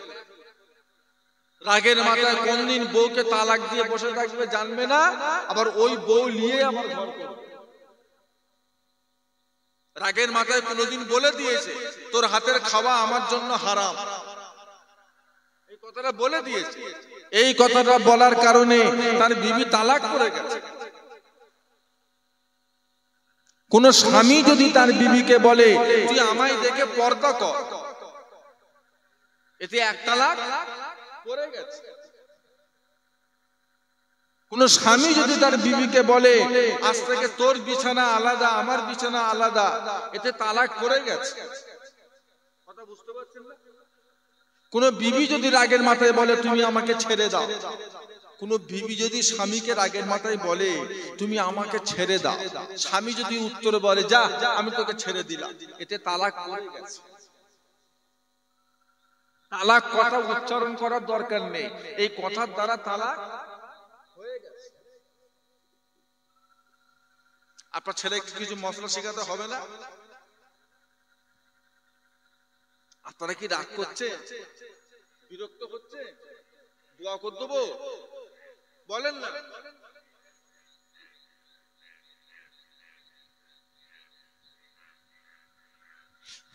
রাগের মাথায় কোন দিন বউকে তালাক দিয়ে বসে থাকবে জানবে না, আবার ওই বউ নিয়ে আবার ঘর করবে। রাগের মাথায় কোনদিন বলে দিয়েছে তোর হাতের খাওয়া আমার জন্য হারাম, এই কথাটা বলে দিয়েছে। এই কথাটা বলার কারণে তার বিবি তালাক করে গেছে। কোন স্বামী যদি তার বিবিকে বলে তুই আমায় দেখে পর্দা কর, এতে এক তালাক করে গেছে। কোন স্বামী যদি তার বিবিকে বলে আজ থেকে তোর বিছানা আলাদা আমার বিছানা আলাদা, এতে তালাক করে গেছে। কথা বুঝতে পারছেন না? কোন বিবি যদি রাগের মাথায় বলে তুমি আমাকে ছেড়ে দাও, কোন বিবি যদি স্বামীকে রাগের মাথায় বলে তুমি আমাকে ছেড়ে দাও, স্বামী যদি উত্তরে বলে যা আমি তোকে ছেড়ে দিলাম, এতে তালাক করে গেছে। তালাক কথা উচ্চারণ করার দরকার নেই, এই কথার দ্বারা তালাক হয়ে গেছে। আপনার ছেলেকে কিছু মশলা শেখাতে হবে না? আপনারা কি রাগ করছে, বিরক্ত হচ্ছে? দোয়া করে দেবো বলেন না?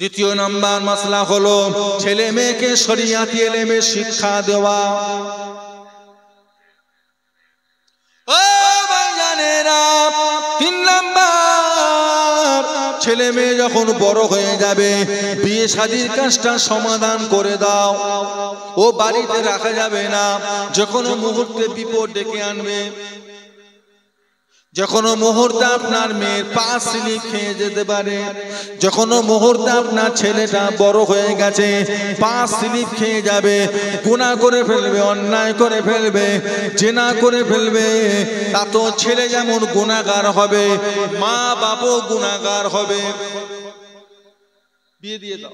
দ্বিতীয় নাম্বার মাসলা হলো ছেলে মেয়েকে শরিয়াতি ইলমে শিক্ষা দেওয়া। ও ভাইজানেরা, 3 নাম্বার, ছেলে মেয়ে যখন বড় হয়ে যাবে বিয়ে শাদীর কাজটা সমাধান করে দাও। ও বাড়িতে রাখা যাবে না, যে কোনো মুহূর্তে বিপদ ডেকে আনবে। যে কোনো মুহূর্তে আপনার মেয়ের পা স্লিপ খেয়ে যেতে পারে, যে কোনো মুহূর্তে আপনার ছেলেটা বড় হয়ে গেছে পা স্লিপ খেয়ে যাবে, গুনাহ করে ফেলবে, অন্যায় করে ফেলবে, জিনা করে ফেলবে। তা তো ছেলে যেমন গুনাহগার হবে, মা বাপও গুনাহগার হবে। বিয়ে দিয়ে দাও।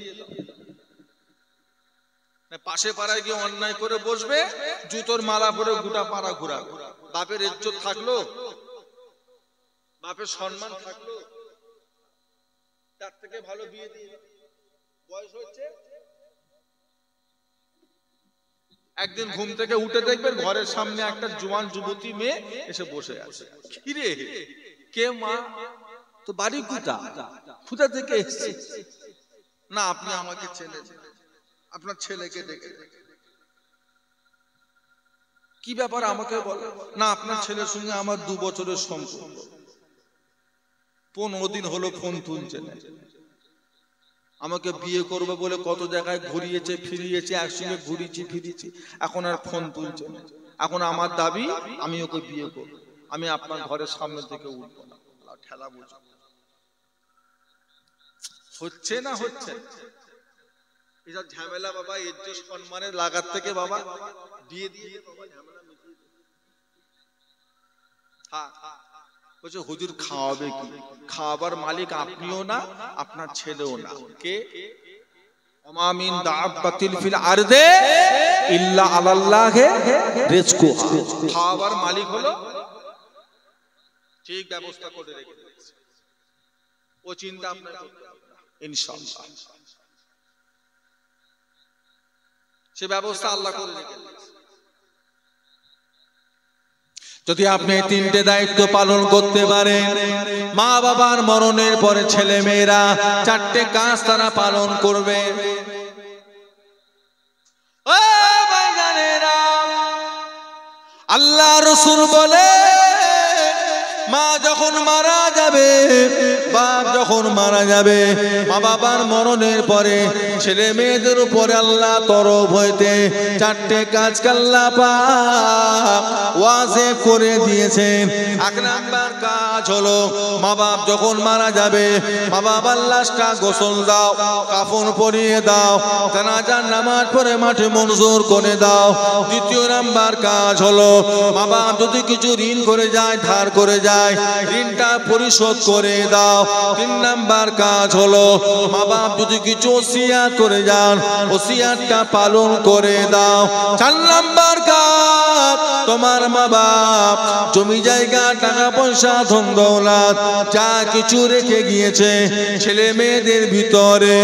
পাশে পাড়ায় গিয়ে অন্যায় করে বসবে, জুতোর মালা পরে গোটা পাড়া ঘুরাবে। বাপের ইজ্জত থাকলো, বাপের সম্মান থাকলো, তার থেকে ভালো বিয়ে দিয়ে। বয়স হচ্ছে, একদিন ঘুম থেকে উঠে দেখবেন ঘরের সামনে একটা জোয়ান যুবতী মেয়ে এসে বসে আছে। কি রে, কে মা? তো বাড়ি কোথা থেকে এসেছে? না আপনি আমাকে চেনেন, আপনার ছেলেকে দেখে। কি ব্যাপার আমাকে বলে? না আপনার ছেলের সঙ্গে আমার 2 বছরের সম্পর্ক, 15 দিন হলো ফোন তুলছে না। আমাকে বিয়ে করবে বলে কত জায়গায় ঘুরিয়েছে ফিরিয়েছে, একসঙ্গে ঘুরিয়েছি ফিরিয়েছি, এখন আর ফোন তুলছে না। এখন আমার দাবি আমি ওকে বিয়ে করব, আমি আপনার ঘরের সামনে থেকে উঠবো না। ঠেলা বুঝবো। হচ্ছে না হচ্ছে এসব ঝামেলা বাবা ইজ্জত সম্মানের লাগার থেকে বাবা দিয়ে দিয়ে বাবা ঝামেলা মিটিয়ে হ্যাঁ বলছে হুজুর খাওয়াবে কি? খাওয়াবার মালিক আপনিও না, আপনার ছেলেও না। কে? ওমা মিন দাব্বাতিন ফিল আরদে ইল্লা আলাল্লাহি রিজকুহা। খাওয়াবার মালিক হলো, ঠিক ব্যবস্থা করে রেখে দিয়েছে, ও চিন্তা আপনার করতে হবে না ইনশাআল্লাহ। সে ব্যবস্থা আল্লাহ করে রেখে দিয়েছে। যদি আপনি তিনটে দায়িত্ব পালন করতে পারেন, মা বাবার মরণের পরে ছেলে মেয়েরা চারটে কাজ তারা পালন করবে। আল্লাহ রাসূল বলে মা যখন মারা যাবে, বাপ যখন মারা যাবে, মা বাবার মরণের পরে ছেলে মেয়েদের উপরে আল্লাহ তরফ হইতে চারটে কাজ আল্লাহ পাক ওয়াজিব করে দিয়েছেন। এক নাম্বার কাজ হলো মা বাপ যখন মারা যাবে, মা বাবার লাশটা গোসল দাও, কাফন পরিয়ে দাও, জানাজার নামাজ পড়ে মাঠে মনজুর করে দাও। দ্বিতীয় নাম্বার কাজ হলো মা বাপ যদি কিছু ঋণ করে যায়, ধার করে যায়, ঋণটা পরিশোধ করে দাও। তিন নাম্বার কাজ হলো মা বাপ যদি কিছু ওসিয়াত করে যান, ওসিয়াতটা পালন করে দাও। চার নাম্বার কাজ, তোমার মা বাপ জমি জায়গা টাকা পয়সা ধন দৌলত যা কিছু রেখে গিয়েছে ছেলে মেয়েদের ভিতরে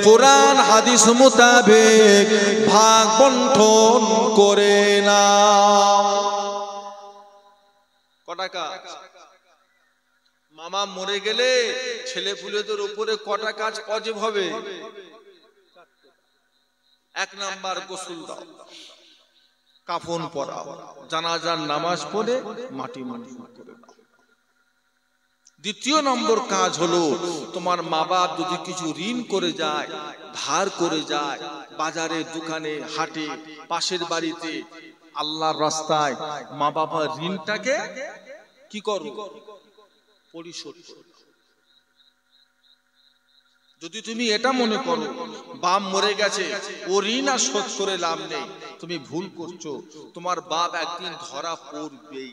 কোরআন হাদিস মোতাবেক ভাগ বন্টন করে নাও। কটা কাজ? মামা মরে গেলে ছেলে পুলেদের উপরে কটা কাজ ওয়াজিব হবে? এক নাম্বার গোসল দাও, কাফন পরাও, জানাজার নামাজ পড়ে মাটি মনজুর করে দাও। দ্বিতীয় নম্বর কাজ হলো তোমার মা বাপ যদি কিছু ঋণ করে যায়, ধার করে যায়, বাজারে দোকানে হাটে পাশের বাড়িতে আল্লাহর রাস্তায়, মা বাবার ঋণটাকে কি করো? পরিশোধ করো। যদি তুমি এটা মনে করো বাপ মরে গেছে, ও ঋণ আর শোধ করে লাভ নেই, তুমি ভুল করছো। তোমার বাপ একদিন ধরা পড়বেই।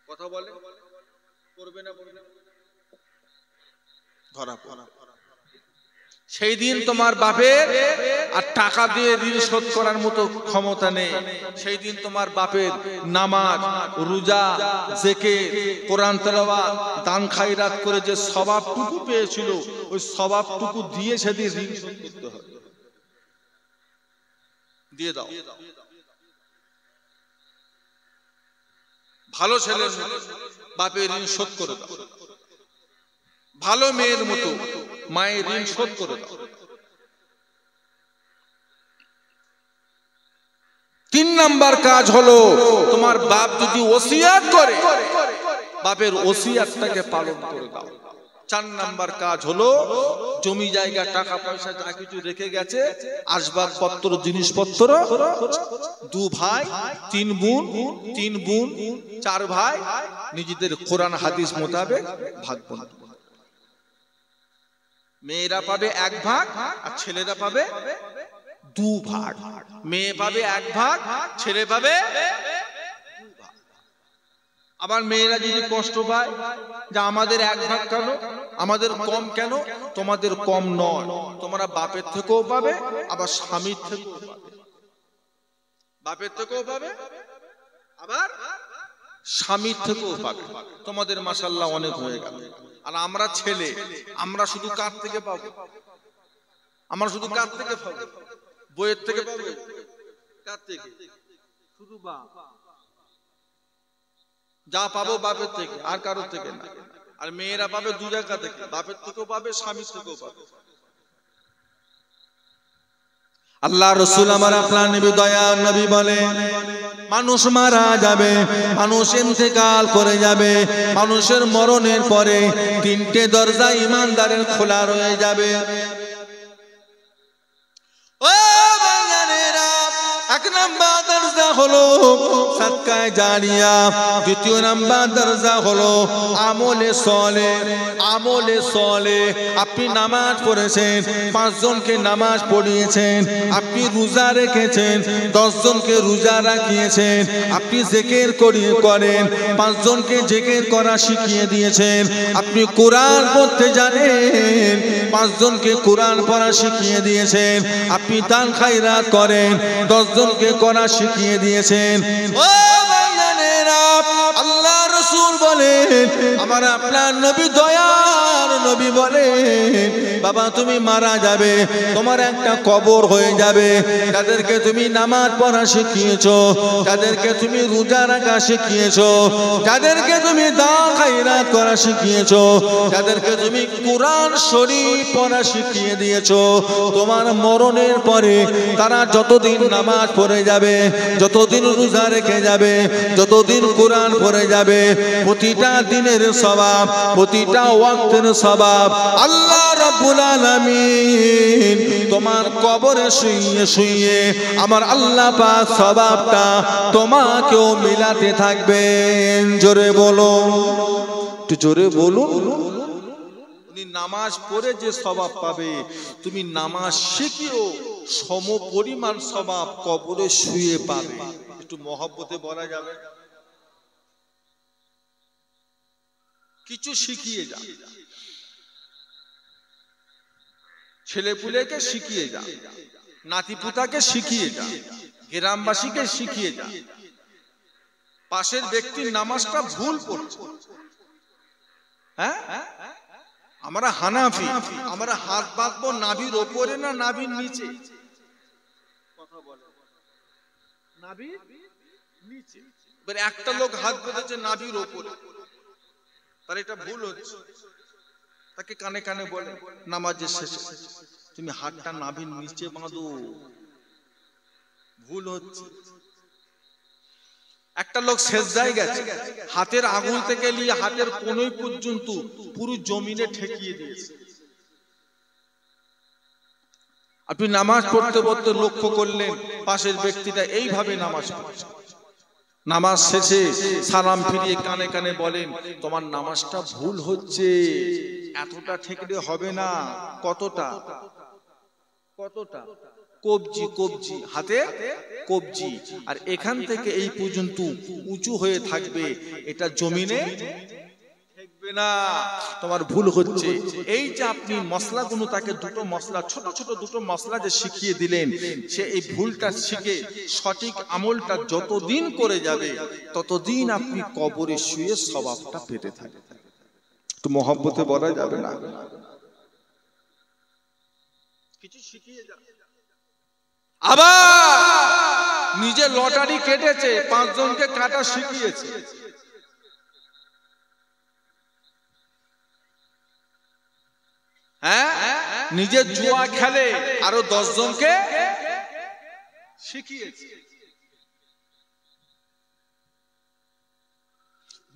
কথা বলে পড়বে না? ধরা পড়া। সেই দিন তোমার বাপের আর টাকা দিয়ে ঋণ শোধ করার মতো ক্ষমতা নেই। সেই দিন তোমার বাপের নামাজ, রোজা, জিকির, কোরআন তেলাওয়াত, দান খায়রাত করে যে সওয়াবটুকু পেয়েছিল, ওই সওয়াবটুকু দিয়ে সেদিন ঋণ শোধ করতে হবে। দিয়ে দাও। ভালো ছেলের মতো বাপের ঋণ শোধ করে দাও, ভালো মেয়ের মতো মায়ের ঋণ শোধ করে দাও। তিন নাম্বার কাজ হলো তোমার বাপ যদি ওসিয়াত করে, বাপের ওসিয়াতটাকে পালন করে দাও। চার নাম্বার কাজ হলো জমি জায়গা টাকা পয়সা যা কিছু রেখে গেছে, আসবাবপত্র জিনিসপত্র, দু ভাই তিন বোন, তিন বোন চার ভাই নিজেদের কোরআন হাদিস মোতাবেক ভাগ বন্টন। মেয়েরা পাবে এক ভাগ আর ছেলেরা পাবে দু ভাগ। মেয়ে পাবে এক ভাগ, ছেলে পাবে দু ভাগ। আবার মেয়েরা যদি কষ্ট পায় যে আমাদের এক ভাগ কেন, আমাদের কম কেন, তোমাদের কম নয়, তোমরা বাপের থেকেও পাবে, আবার স্বামীর থেকেও পাবে। বাপের থেকেও পাবে, আবার স্বামীর থেকেও পাবে। তোমাদের মাশাআল্লাহ অনেক হয়ে গেল। আর আমরা ছেলে, আমরা শুধু কার থেকে পাবো? আমরা শুধু কার থেকে পাবো? বইয়ের থেকে পাবো? কার থেকে? শুধু বাপ। যা পাবো বাপের থেকে, আর কারোর থেকে না। আর মেয়েরা পাবে দু জায়গা থেকে, বাপের থেকেও পাবে, স্বামীর থেকেও পাবে। আল্লাহ রাসূল আমার আপনার নবী দয়ার নবী বলে, মানুষ মারা যাবে, মানুষ ইন্তেকাল করে যাবে, মানুষের মরণের পরে তিনটে দরজা ঈমানদারের খোলা রয়ে যাবে। ও বান্দারা, এক নাম্বার দরজা দরজা হলো সাদকায়ে জারিয়া, দ্বিতীয় নাম্বার দরজা হলো আমলে সালেহ। আমলে সালেহ, আপনি নামাজ পড়েছেন, 5 জনকে নামাজ পড়িয়েছেন, আপনি রোজা রেখেছেন, 10 জনকে রোজা রাখিয়েছেন, আপনি জিকির করেন, 5 জনকে জিকির করা শিখিয়ে দিয়েছেন, আপনি কোরআন পড়তে জানেন, 5 জনকে কোরআন পড়া শিখিয়ে দিয়েছেন, আপনি দান খায়রাত করেন, 10 জনকে করা শিখিয়ে দিয়েছেন। ও ভাইজানেরা, আল্লাহ রাসূল বলেন, আমার আপনার নবী দয়ার নবী বলেন, বাবা তুমি মারা যাবে, তোমার একটা কবর হয়ে যাবে। যাদেরকে তুমি নামাজ পড়া শিখিয়েছো, যাদেরকে তুমি রোজা রাখা শিখিয়েছো, যাদেরকে তুমি দান খায়রাত করা শিখিয়েছো, যাদেরকে তুমি কোরআন শরীফ পড়া শিখিয়ে দিয়েছো, তোমার মরণের পরে তারা যতদিন নামাজ পড়ে যাবে, যতদিন রোজা রেখে যাবে, যতদিন কোরআন পড়ে যাবে, প্রতিটা দিনের সওয়াব, প্রতিটা ওয়াক্তের সওয়াব আল্লাহ রাব্বুল আলামিন তোমার কবরে শুইয়ে শুইয়ে আমার আল্লাহ পাক সওয়াবটা তোমাকেও মিলাতে থাকবেন। জোরে বলো, একটু জোরে বলো। উনি নামাজ পড়ে যে সওয়াব পাবে, তুমি নামাজ শিখিও সমপরিমাণ সওয়াব কবরে শুয়ে পাবে। একটু মহব্বতে বলা যাবে, কিছু শিখিয়ে যা, ছেলেপুলেকে শিখিয়ে যা, নাতিপুতাকে শিখিয়ে যা, গ্রামবাসীকে শিখিয়ে যা। পাশের ব্যক্তির নামাজটা ভুল পড়ছে, হ্যাঁ আমরা হানাফি, আমরা হাত বাঁধবো নাভির ওপরে না নাভির নিচে? কথা বলে নাভির নিচে। এবার একটা লোক হাত বেঁধেছে নাভির ওপরে, তার এটা ভুল হচ্ছে। তাকে কানে কানে বলে নামাজের শেষে, তুমি হাতটা নাভির নিচে বাঁধো, ভুল হচ্ছে। একটা লোক সেজদায় গেছে, হাতের আঙুল থেকে নিয়ে হাতের কোণই পর্যন্ত পুরো জমিনে ঠেকিয়ে দিয়েছে। আপনি নামাজ পড়তে পড়তে লক্ষ্য করলেন পাশের ব্যক্তিটা এইভাবে নামাজ পড়ছে। নামাজ শেষে সালাম ফিরিয়ে কানে কানে বলেন, তোমার নামাজটা ভুল হচ্ছে, এতটা ঠেকলে হবে না। কতটা? কতটা? কবজি, কবজি, হাতে কবজি, আর এখান থেকে এই পর্যন্ত উঁচু হয়ে থাকবে, এটা জমিনে ঠেকবে না, তোমার ভুল হচ্ছে। এই যে আপনি মশলাগুলো, তাকে দুটো মশলা, ছোট ছোট দুটো মশলা যে শিখিয়ে দিলেন, সে এই ভুলটা শিখে সঠিক আমলটা যতদিন করে যাবে, ততদিন আপনি কবরে শুয়ে সওয়াবটা পেতে থাকবেন। একটু মহব্বতে বলা যাবে না, কিছু শিখিয়ে যাবে। আবার নিজে লটারি কেটেছে, 5 জনকে কাটা শিখিয়েছে। হ্যাঁ, নিজে জুয়া খেলে, আরো 10 জনকে শিখিয়েছে।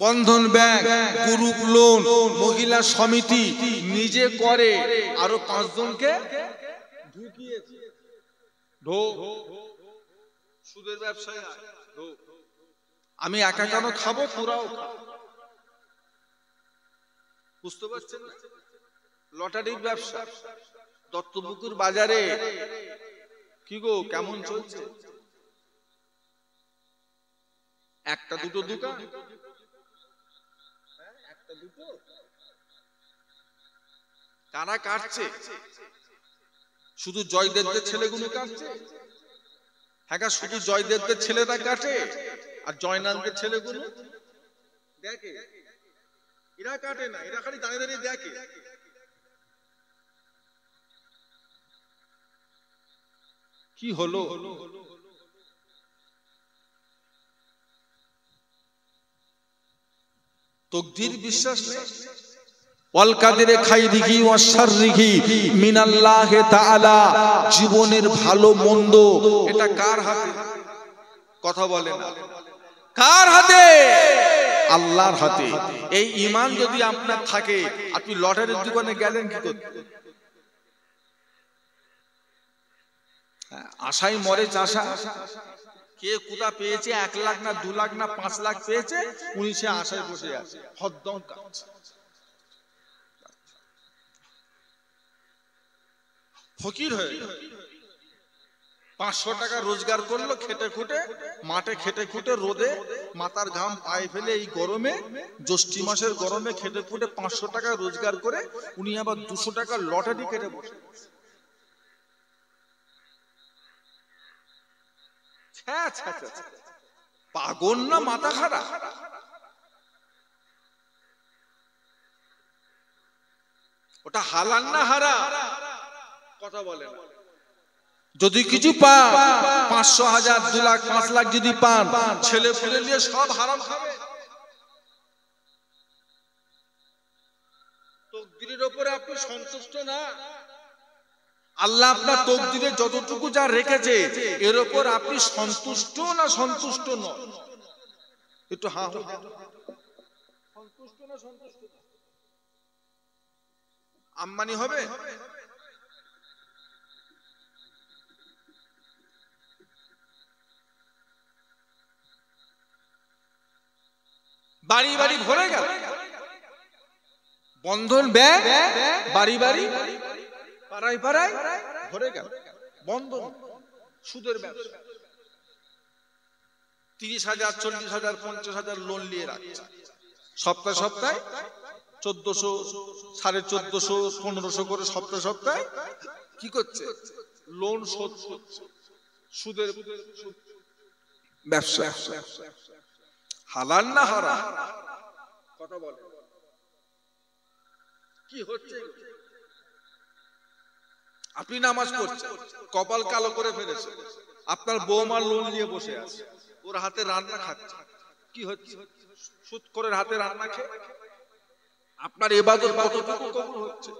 বন্ধন ব্যাংক, গ্রুপ লোন, মহিলা সমিতি নিজে করে, আরো 5 জনকে ঢুকিয়েছে। সুদের ব্যবসায় আমি একা কেন খাবো, তোরাও বুঝতে পারছেন না? লটারির ব্যবসা দত্তপুকুর বাজারে কি গো, কেমন চলছে? একটা দুটো দোকান, একটা দুটো, কারা কাটছে? শুধু জয়দেবদের ছেলেগুলো কাটছে? হ্যাঁ, শুধু জয়দেবদের ছেলেরা কাটে, আর জয়নালদের ছেলেগুলো দেখে? এরা কাটে না, এরা খালি দাঁড়িয়ে দাঁড়িয়ে দেখে। কি হলো? তকদির বিশ্বাস নেই। ওয়াল কাদিরে খাইরিহি ওয়াশ শাররিহি মিনাল্লাহি তাআলা। জীবনের ভালো মন্দ এটা কার হাতে? কথা বলে না, কার হাতে? আল্লাহর হাতে। এই ঈমান যদি আপনার থাকে, আপনি লটারির দোকানে গেলেন কি করতে? আশাই মরে চাষা, কে কোথা পেয়েছে, 1 লাখ না 2 লাখ না 5 লাখ পেয়েছে, উনি সে আশায় বসে আছে, হদ্দম কাজ। ফকির হয়ে 500 টাকা রোজগার করলো খেটে খুটে, মাঠে খেটে খুটে, রোদে মাথার ঘাম পায়ে ফেলে, এই গরমে, জ্যৈষ্ঠী মাসের গরমে খেটে খুটে 500 টাকা রোজগার করে উনি আবার 200 টাকা লটারি কেটে বসে। পাগল না মাথা খারাপ? ওটা হালাল না হারাম? কথা বলেন। যদি কিছু পান, 500, 1000, 2 লাখ, 5 লাখ যদি পান, ছেলে ফেলে নিয়ে সব হারাম খাবে। তকদিরের উপরে আপনি সন্তুষ্ট না? আল্লাহ আপনার তকদিরে যতটুকু যা রেখেছে এর উপর আপনি সন্তুষ্ট না সন্তুষ্ট নন? একটু হ্যাঁ, সন্তুষ্ট না সন্তুষ্ট? আম্বানি হবে? বাড়ি বাড়ি ভরে গেল, বন্ধন ব্যাংক বাড়ি বাড়ি, পাড়ায় পাড়ায় ভরে গেল বন্ধন, সুদের ব্যবসা। 30,000, 40,000, 50,000 লোন নিয়ে রাখছে, সপ্তাহে সপ্তাহে 1400, 1450, 1500 করে সপ্তাহে সপ্তাহে কি করছে? লোন শোধ করছে, সুদের ব্যবসা। হালাল না হারাম? কথা বলে। কি হচ্ছে? আপনি নামাজ পড়ছেন, কপাল কালো করে ফেলেছে, আপনার বৌমা লোন নিয়ে বসে আছে, ওর হাতে রান্না খাচ্ছে, কি হচ্ছে? সুদ করে হাতে রান্না খেয়ে আপনার ইবাদত কতটুকু কবুল হচ্ছে?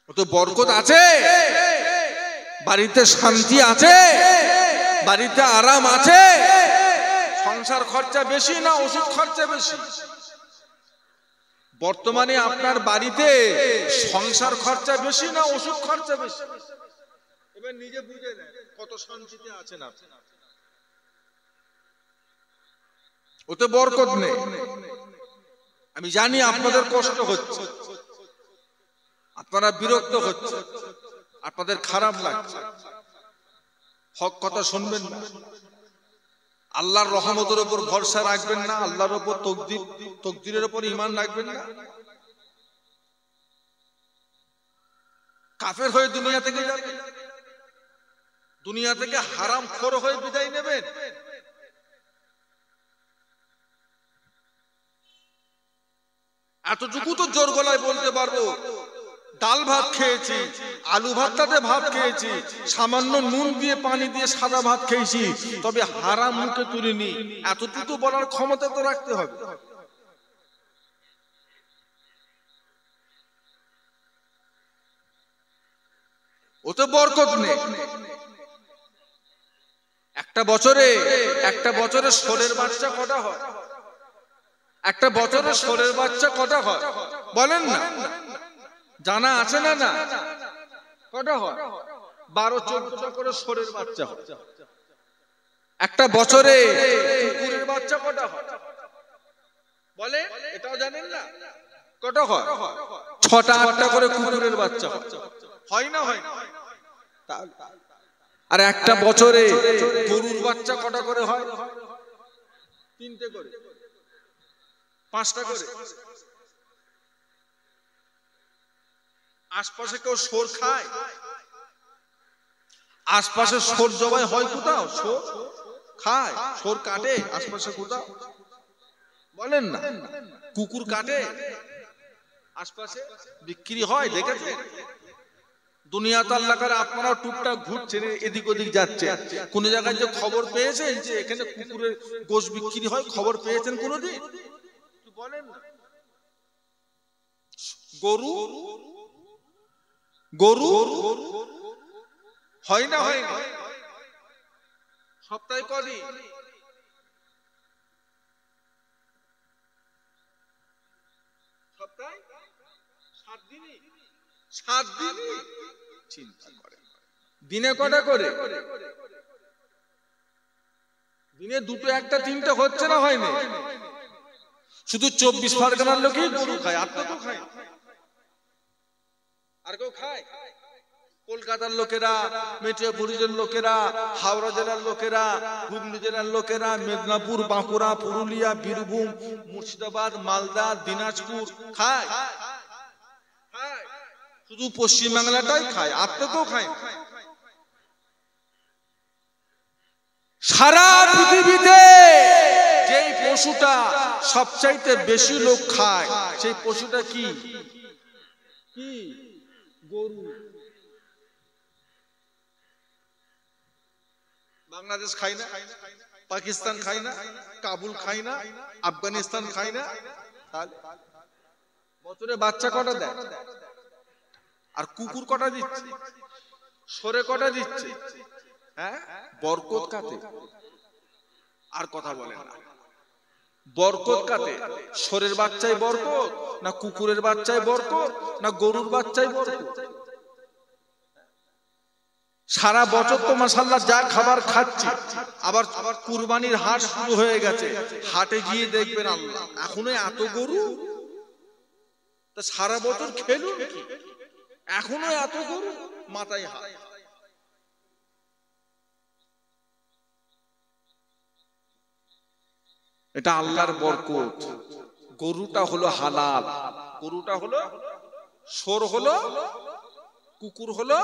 কত বরকত আছে? বাড়িতে শান্তি আছে? বাড়িতে আরাম আছে? সংসার খরচা বেশি না ওষুধ খরচা বেশি? বর্তমানে আপনার বাড়িতে সংসার খরচা বেশি না ওষুধ খরচা বেশি? এবার নিজে বুঝে নেন কত শান্তিতে আছেন আপনি। ওতে বরকত নেই। আমি জানি আপনাদের কষ্ট হচ্ছে, আপনারা বিরক্ত হচ্ছে, আপনাদের খারাপ লাগছে, হক কথা শুনবেন না, আল্লাহর রহমতের উপর ভরসা রাখবেন না, আল্লাহর উপর তকদিরের উপর ঈমান রাখবেন না, কাফের হয়ে দুনিয়া থেকে যাবেন, দুনিয়া থেকে হারামখোর হয়ে বিদায় নেবেন। এতটুকু তো জোর গলায় বলতে পারবো, ডাল ভাত খেয়েছি, আলু ভর্তাতে ভাত খেয়েছি, সামান্য নুন দিয়ে পানি দিয়ে সাদা ভাত খেয়েছি, তবে হারাম মুখে তুলিনি, এতটুকু বলার ক্ষমতা তো রাখতে হবে। ওতে বরকত নেই। একটা বছরে ষোলের বাচ্চা কটা হয়? একটা বছরে ষোলের বাচ্চা কটা হয় বলেন না? জানা আছে না? না কটা হয়? 12-14টা করে ষোলের বাচ্চা হয়। একটা বছরে কুকুরের বাচ্চা কটা হয় বলে? এটাও জানেন না? কটা হয়? 6টা-8টা করে কুকুরের বাচ্চা হয় না? হয় না? আর একটা বছরে গরুর বাচ্চা কটা করে হয়? 3টে করে, 5টা করে। আশপাশে কেউ শোর খায়? আশপাশে শোর জবাই হয় কোথাও? শোর খায়, শোর কাটে আশপাশে কোথাও বলেন না? কুকুর কাটে আশপাশে, বিক্রি হয়, দেখেছেন? দুনিয়াতে আল্লাহ করে আপনারা টুকটাক ঘুরছেন, এদিক ওদিক যাচ্ছে, কোন জায়গায় যে খবর পেয়েছেন যে এখানে কুকুরের গোশত বিক্রি হয়, খবর পেয়েছেন কোনদিন? বলেন না। গরু গরু হয় না? হয় না? সপ্তাহে কদিন? সপ্তাহে 7 দিনই। 7 দিন চিন্তা করে দিনে কটা করে দিনে দুটো একটা তিনটা হচ্ছে না হয়নি শুধু 24 পরগনার লোকই গরু খায় আর তো খায় আর কেউ খায় কলকাতার লোকেরা মেট্রোপলিটন লোকেরা হাওড়া জেলার লোকেরা হুগলি জেলার লোকেরা মেদিনীপুর বাঁকুড়া পুরুলিয়া বীরভূম মুর্শিদাবাদ মালদা দিনাজপুর খায় শুধু পশ্চিমবাংলাটাই খায় আর তো কেউ খায় সারা পৃথিবীতে যেই পশুটা সবচাইতে বেশি লোক খায় সেই পশুটা কি কি গরু বাংলাদেশ খায় না পাকিস্তান খায় না কাবুল খায় না আফগানিস্তান খায় না তাহলে বছরে বাচ্চা কটা দেয় আর কুকুর কটা দিচ্ছে সরে কটা দিচ্ছে হ্যাঁ বরকত কাতে আর কথা বলে না বরকত কাতে সরের বাচ্চাই বরকত না কুকুরের বাচ্চাই বরকত না গরুর বাচ্চাই বরকত সারা বছর তো মাশাআল্লাহ যা খাবার খাচ্ছি আবার কুরবানির হাট শুরু হয়ে গেছে হাটে গিয়ে দেখবেন আল্লাহ এখনো এত গরু তা সারা বছর খেলুন কি এখনো এত গরু মাথায় হাত এটা আল্লাহর বরকত গরুটা হলো হালাল গরুটা হলো সর হলো কুকুর হলো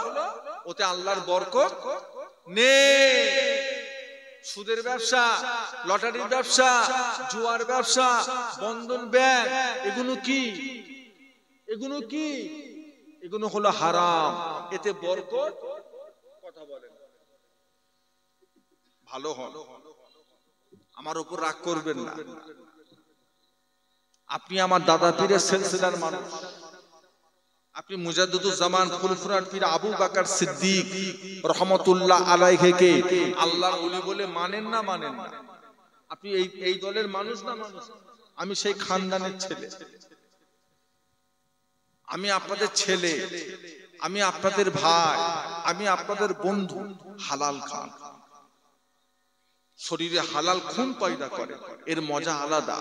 ওতে আল্লাহর বরকত নেই সুদের ব্যবসা লটারির ব্যবসা জুয়ার ব্যবসা বন্ধন ব্যাংক এগুলো কি এগুলো হলো হারাম এতে বরকত কথা বলেন ভালো হন আমার উপর রাগ করবেন না আপনি আমার দাদা পীরের সিলসিলার মানুষ আপনি মুজাদ্দিদুজ্জামান ফুরফুরার পীর আবু বকর সিদ্দিক রহমাতুল্লাহ আলাইহিকে আল্লাহর ওলি বলে মানেন না আপনি এই দলের মানুষ না মানুষ আমি সেই খানদানের ছেলে আমি আপনাদের ছেলে আমি আপনাদের ভাই আমি আপনাদের বন্ধু হালাল খান শরীরে হালাল খুন পয়দা করে এর মজা আলাদা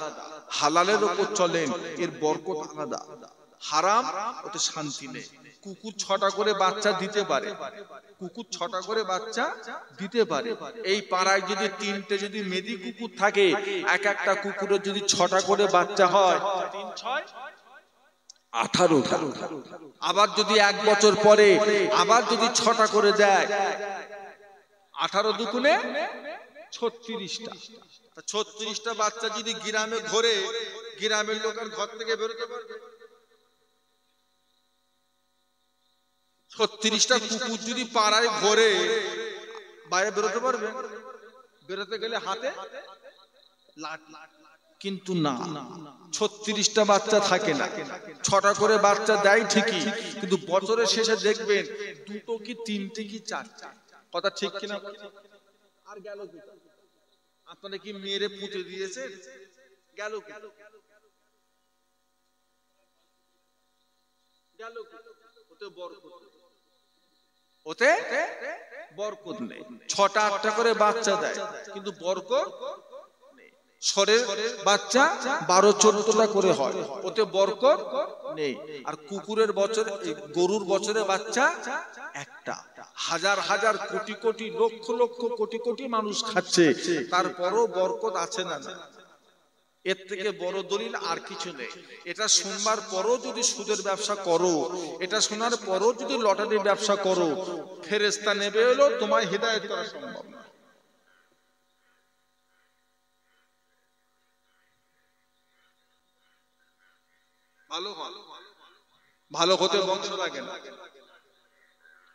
হালালের উপর চলেন এর বরকত আলাদা হারাম ওতে শান্তি নেই কুকুর 6টা করে বাচ্চা দিতে পারে কুকুর 6টা করে বাচ্চা দিতে পারে এই পাড়ায় যদি 3টে যদি মেদি কুকুর থাকে এক একটা কুকুরের যদি 6টা করে বাচ্চা হয় 3 6 18টা আবার যদি 1 বছর পরে আবার যদি 6টা করে দেয় 18 দুগুণে 36টা 36টা বাচ্চা যদি গ্রামে ঘরে গ্রামের লোকের ঘর থেকে বেরোতে পারবে 36টা কুকুর যদি পাড়ায় ঘরে বাইরে বেরোতে পারবে বেরোতে গেলে হাতে লাঠি কিন্তু না 36টা বাচ্চা থাকে না 6টা করে বাচ্চা দেয় ঠিকই কিন্তু বছরের শেষে দেখবেন 2টো কি 3টে কি 4টে কথা ঠিক কিনা আর গেল আপনারা কি মেরে পুঁতে দিয়েছেন গেল ওতে বরকত নেই 6টা 8টা করে বাচ্চা দেয় কিন্তু বরকত নেই সরের বাচ্চা 12-14টা করে হয় ওতে বরকত নেই আর কুকুরের বছর গরুর বছরে বাচ্চা একটা হাজার হাজার কোটি কোটি লক্ষ লক্ষ কোটি কোটি মানুষ খাচ্ছে তারপরও বরকত আছে না এর থেকে বড় দলিল আর কিছু নেই এটা শুনবার পরও যদি সুদের ব্যবসা করো এটা শোনার পরও যদি লটারির ব্যবসা করো ফেরেশতা নেবে এলো তোমায় হিদায়াত করা সম্ভব না ভালো হতে বংশ লাগে না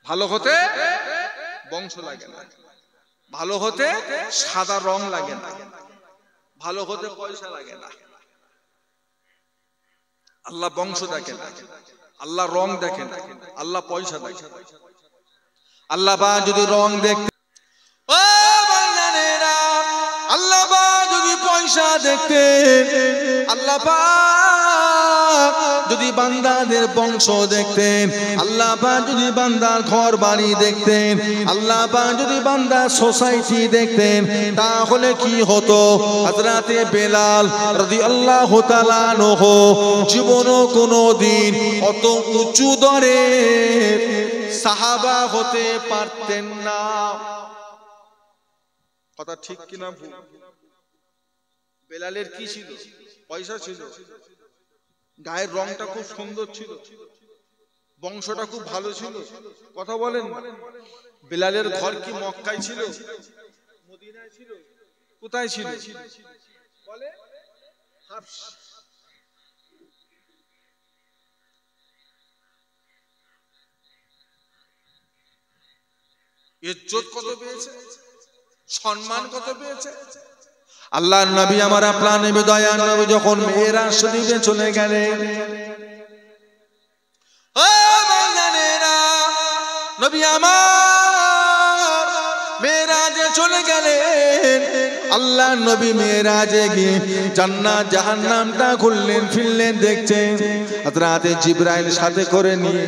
ভালো হতে বংশ লাগে না ভালো হতে সাদা রং লাগে না ভালো হতে পয়সা লাগে না আল্লাহ বংশ দেখেন আল্লাহ রং দেখেন আল্লাহ পয়সা দেখেন আল্লাহ বা যদি রং দেখতে ও বান্দানেরা আল্লাহ বা যদি পয়সা পয়সা দেখতেন, আল্লাহ পাক যদি বান্দাদের বংশ দেখতেন, আল্লাহ পাক যদি বান্দার ঘর বাড়ি দেখতেন, আল্লাহ পাক যদি বান্দার সোসাইটি দেখতেন, তাহলে কি হতো? হযরতে বেলাল রাদিয়াল্লাহু তাআলা আনহু জীবনও কোনোদিন অত উঁচু দরের সাহাবা হতে পারতেন না। কথা ঠিক কিনা ভুল? বেলালের কি ছিল? পয়সা ছিল, গায়ের রংটা খুব সুন্দর ছিল, বংশটা খুব ভালো ছিল। কথা বলেন না? বেলালের ঘর কি মক্কায় ছিল, মদিনায় ছিল, কোথায় ছিল? বলে হাবশ। ইজ্জত কত পেয়েছে, সম্মান কত পেয়েছে। আল্লাহর নবী আমার আপনার নবী দয়ার নবী যখন মেরাজ শরীফে চলে গেলেন, ও বান্দানেরা, নবী আমার মেরাজে চলে গেলেন। আল্লাহর নবী মেরাজে গিয়ে জান্নাত জাহান্নামটা ঘুরলেন ফিরলেন দেখছেন। হযরতে জিবরাইল সাথে করে নিয়ে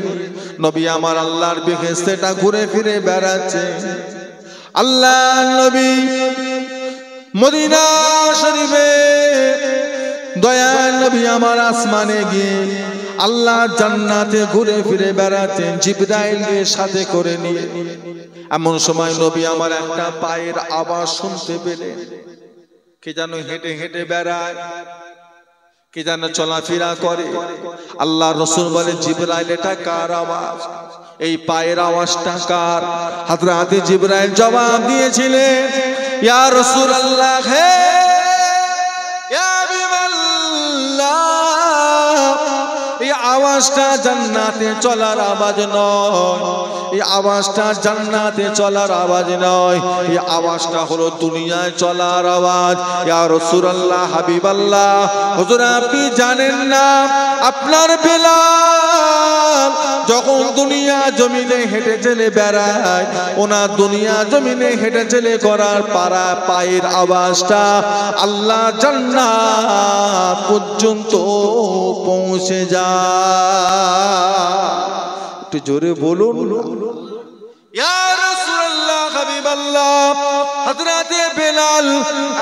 নবী আমার আল্লাহর বেহেশতেটা ঘুরে ফিরে বেড়াচ্ছে। আল্লাহর নবী মদিনা শরীফে দয়ার নবী আমার আসমানে গিয়ে আল্লাহ জান্নাতে ঘুরে ফিরে বেড়াতেন জিবরাইলকে সাথে করে নিয়ে। এমন সময় নবী আমার একটা পায়ের আওয়াজ শুনতে পেলেন। কে যেন হেঁটে হেঁটে বেড়ায়, কে যেন চলাফেরা করে। আল্লাহ রাসূল বলে, জিবরাইল এটা কার আওয়াজ? এই পায়ের আওয়াজটা কার? হযরতে জিবরাইল জবাব দিয়েছিলেন, ইয়া রাসূলুল্লাহ, হে ইয়া হাবিবাল্লাহ, এই আওয়াজটা জান্নাতে চলার আওয়াজ নয়, এই আওয়াজটা জান্নাতে চলার আওয়াজ নয়, এই আওয়াজটা হলো দুনিয়ায় চলার আওয়াজ। ইয়া রাসূলুল্লাহ, হাবিবাল্লাহ, হুজুর আপনি জানেন না আপনার বেলাল যখন দুনিয়া জমিনে হেঁটে চলে বেড়ায়, ওনার দুনিয়া জমিনে হেঁটে চলে করার পায়ের আওয়াজটা আল্লাহ জান্নাত পর্যন্ত পৌঁছে যায়। একটু জোরে বলুন, ইয়া রাসূলুল্লাহ, হাবিবাল্লাহ। হযরতে বেলাল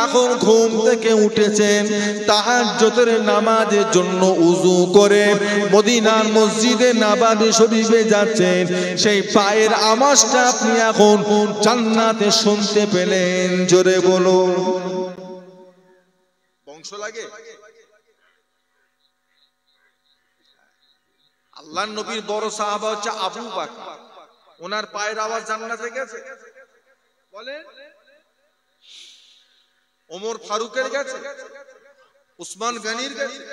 এখন ঘুম থেকে উঠেছেন, তাহাজ্জুদের নামাজের জন্য ওযু করে মদিনার মসজিদে নববী শরীফে যাচ্ছেন। সেই পায়ের আওয়াজটা আপনি এখন জান্নাতে শুনতে পেলেন। জোরে বলুন। বংশ লাগে? আল্লাহর নবীর বড় সাহাবা হচ্ছে আবু বকর, ওনার পায়ের আওয়াজ জান্নাতে গেছে। বলেন, ওমর ফারুকের গেছে, উসমান গনির গেছে,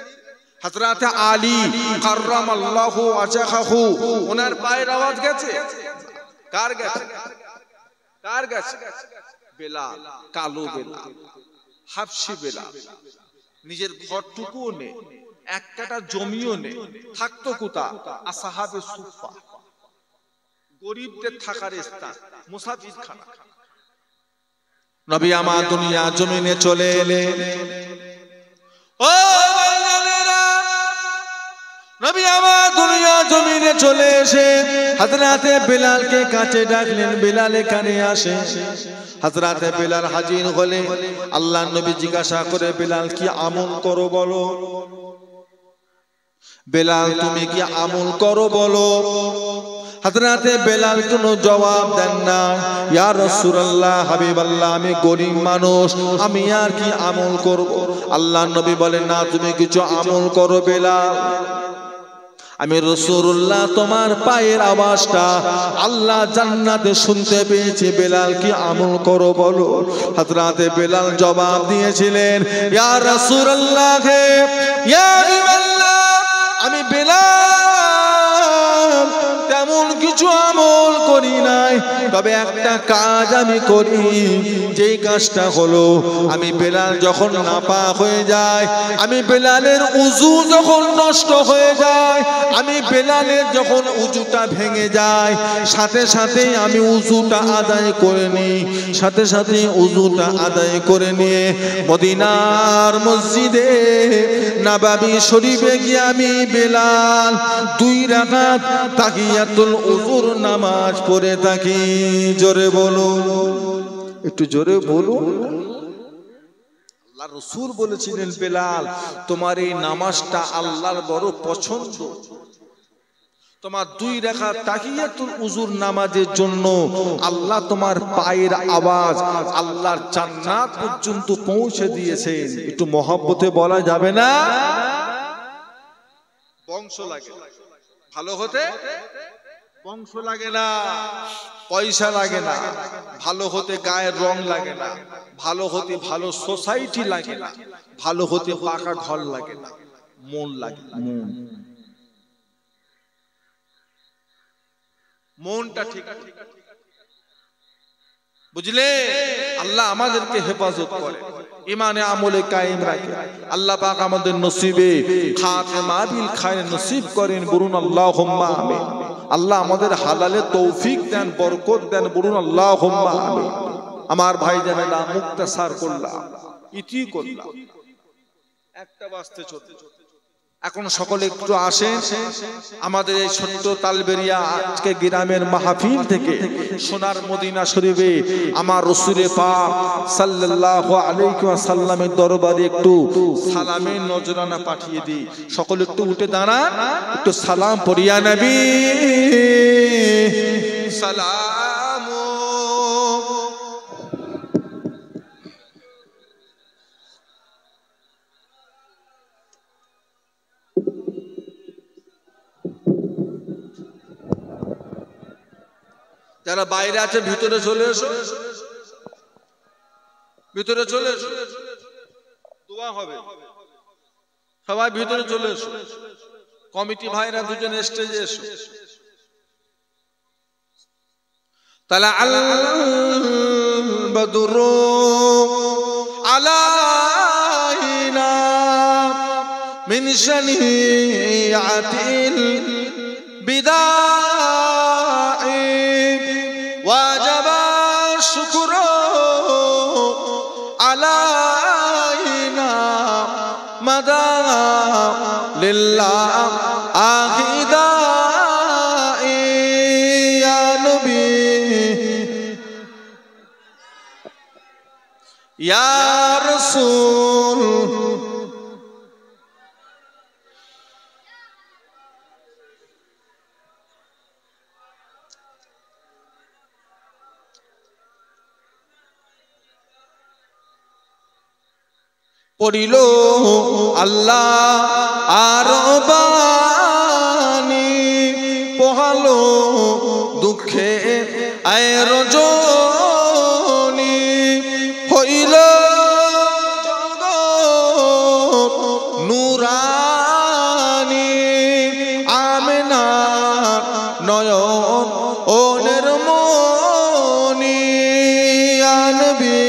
হযরত আলী কাররামাল্লাহু ওয়াজহাহু ওনার পায়ের আওয়াজ গেছে। কার গেছে? কার গেছে? বেলাল, কালো বেলাল, হাবশি বেলাল। নিজের ঘরটুকুও নেই, এক কাটা জমিও নেই, থাকতো কোথা? আসহাবে সুফা, গরিবদের থাকার স্থান, মুসাফির খানা। নবী আমার দুনিয়া জমিনে চলে এলেন। ও বান্দানেরা, নবী আমার দুনিয়া জমিনে চলে এসে হযরতে বেলালকে কাছে ডাকলেন। বেলাল এখানে আসে। হযরতে বেলাল হাজির হলে আল্লাহর নবী জিজ্ঞাসা করে, বেলাল কি আমল করো বলো? বেলাল তুমি কি আমল করো বলো? হযরতে বেলাল কোনো জবাব দেন না। ইয়া রাসূলুল্লাহ, হাবিবাল্লাহ, আমি গরীব মানুষ, আমি আর কি আমল করব? আল্লাহর নবী বলেন, না, তুমি কিছু আমল করো বেলাল। আমি রাসূলুল্লাহ তোমার পায়ের আওয়াজটা আল্লাহ জান্নাতে শুনতে পেয়েছি, বেলাল কি আমল করো বলো? হযরতে বেলাল জবাব দিয়েছিলেন, ইয়া রাসূলুল্লাহ, ইয়া হাবিবাল্লাহ, আমি বেলাল তেমন কিছু কিছু আমল করি নাই, তবে একটা কাজ আমি করি, যেই কাজটা হলো আমি বেলাল যখন নাপাক হয়ে যায়, আমি বেলালের উযু যখন নষ্ট হয়ে যায়, আমি বেলালের যখন উযুটা ভেঙে যায়, সাথে সাথে আমি উযুটা আদায় করে নিই, সাথে সাথে উযুটা আদায় করে নিয়ে মদিনার মসজিদে নববী শরীফে গিয়ে আমি বেলাল 2 রাকাত তাহিয়াতুল উযুর নামাজ পড়ে থাকি। জোরে বলুন, একটু জোরে বলুন। আল্লাহ রাসূল বলেছিলেন, বেলাল তোমার এই নামাজটা আল্লাহর বড় পছন্দ, তোমার 2 রাকাত তাহিয়াতুল উযুর নামাজের জন্য আল্লাহ তোমার পায়ের আওয়াজ আল্লাহর জান্নাত পর্যন্ত পৌঁছে দিয়েছেন। একটু মহব্বতে বলা যাবে না? বংশ লাগে ভালো হতে, বংশ লাগে না, পয়সা লাগে না ভালো হতে, গায়ের রং লাগে না ভালো হতে, ভালো সোসাইটি লাগে না ভালো হতে, পাকা ঘর লাগে না, মন লাগে। মনটা ঠিক বুঝলে? আল্লাহ আমাদেরকে হেফাজত করে, ইমানে আমলে কায়েম রাখে। আল্লাহ পাক আমাদের নসিবে খাতেমা বিল খায়র নসিব করেন, বলুন আল্লাহুম্মা আমিন। আল্লাহ আমাদের হালালে তৌফিক দেন, বরকত দেন, বলুন আল্লাহুম্মা আমিন। আমার ভাইজানেরা, মুক্তাসার করলাম, ইতি করলাম, একটা বাজতে চলতে এখন সকলে একটু আসেন আমাদের এই ছোট্ট তালবেরিয়া আজকে গ্রামের মাহফিল থেকে সোনার মদিনা শরীফে আমার রাসূল পাক সাল্লাল্লাহু আলাইহি ওয়াসাল্লামের দরবারে একটু সালামের নজরানা পাঠিয়ে দিই। সকলে একটু উঠে দাঁড়ান, একটু সালাম পড়িয়া নবী সালাম। যারা বাইরে আছে ভিতরে চলে এসো, ভিতরে চলে এসো, দোয়া হবে, সবাই ভিতরে চলে এসো। কমিটি ভাইরা দুজন স্টেজে এসো। তালা আল বদরু আলাইনা মিন শানিআতিল বিদাঈ ওয়াজাবা শুকরু আলাইনা মাদা লিল্লাহ আখিদাঈ ইয়া নবী ইয়া রাসূল পড়িল আল্লাহ আর বাণী, পোহালো দুঃখে আয়ের রজনী, হইল জগৎ নুরানি, আমেনার নয়ন ওনের মনি, ইয়া নবী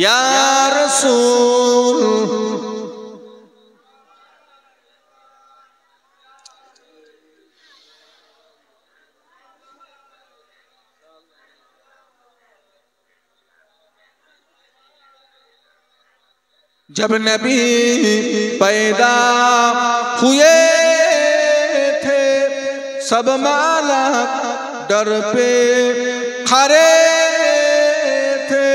ইয়া রাসূল जब नबी पैदा हुए थे सब मालक डर पे खड़े थे,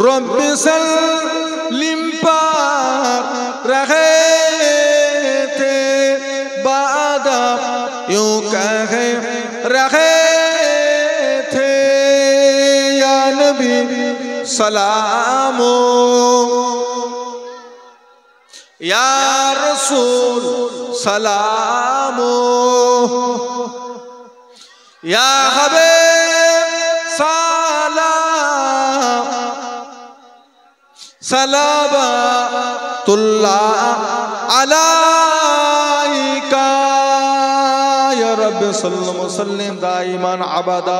रब सल्लिम पर रहे थे बादा यूं कहे रहे थे, या नबी सलामो या रसूल सलामो, या हबीब सलाम सलावतुल्लाह अलैहि रब्बि सल्लि व सल्लिम दाइमान अबदा।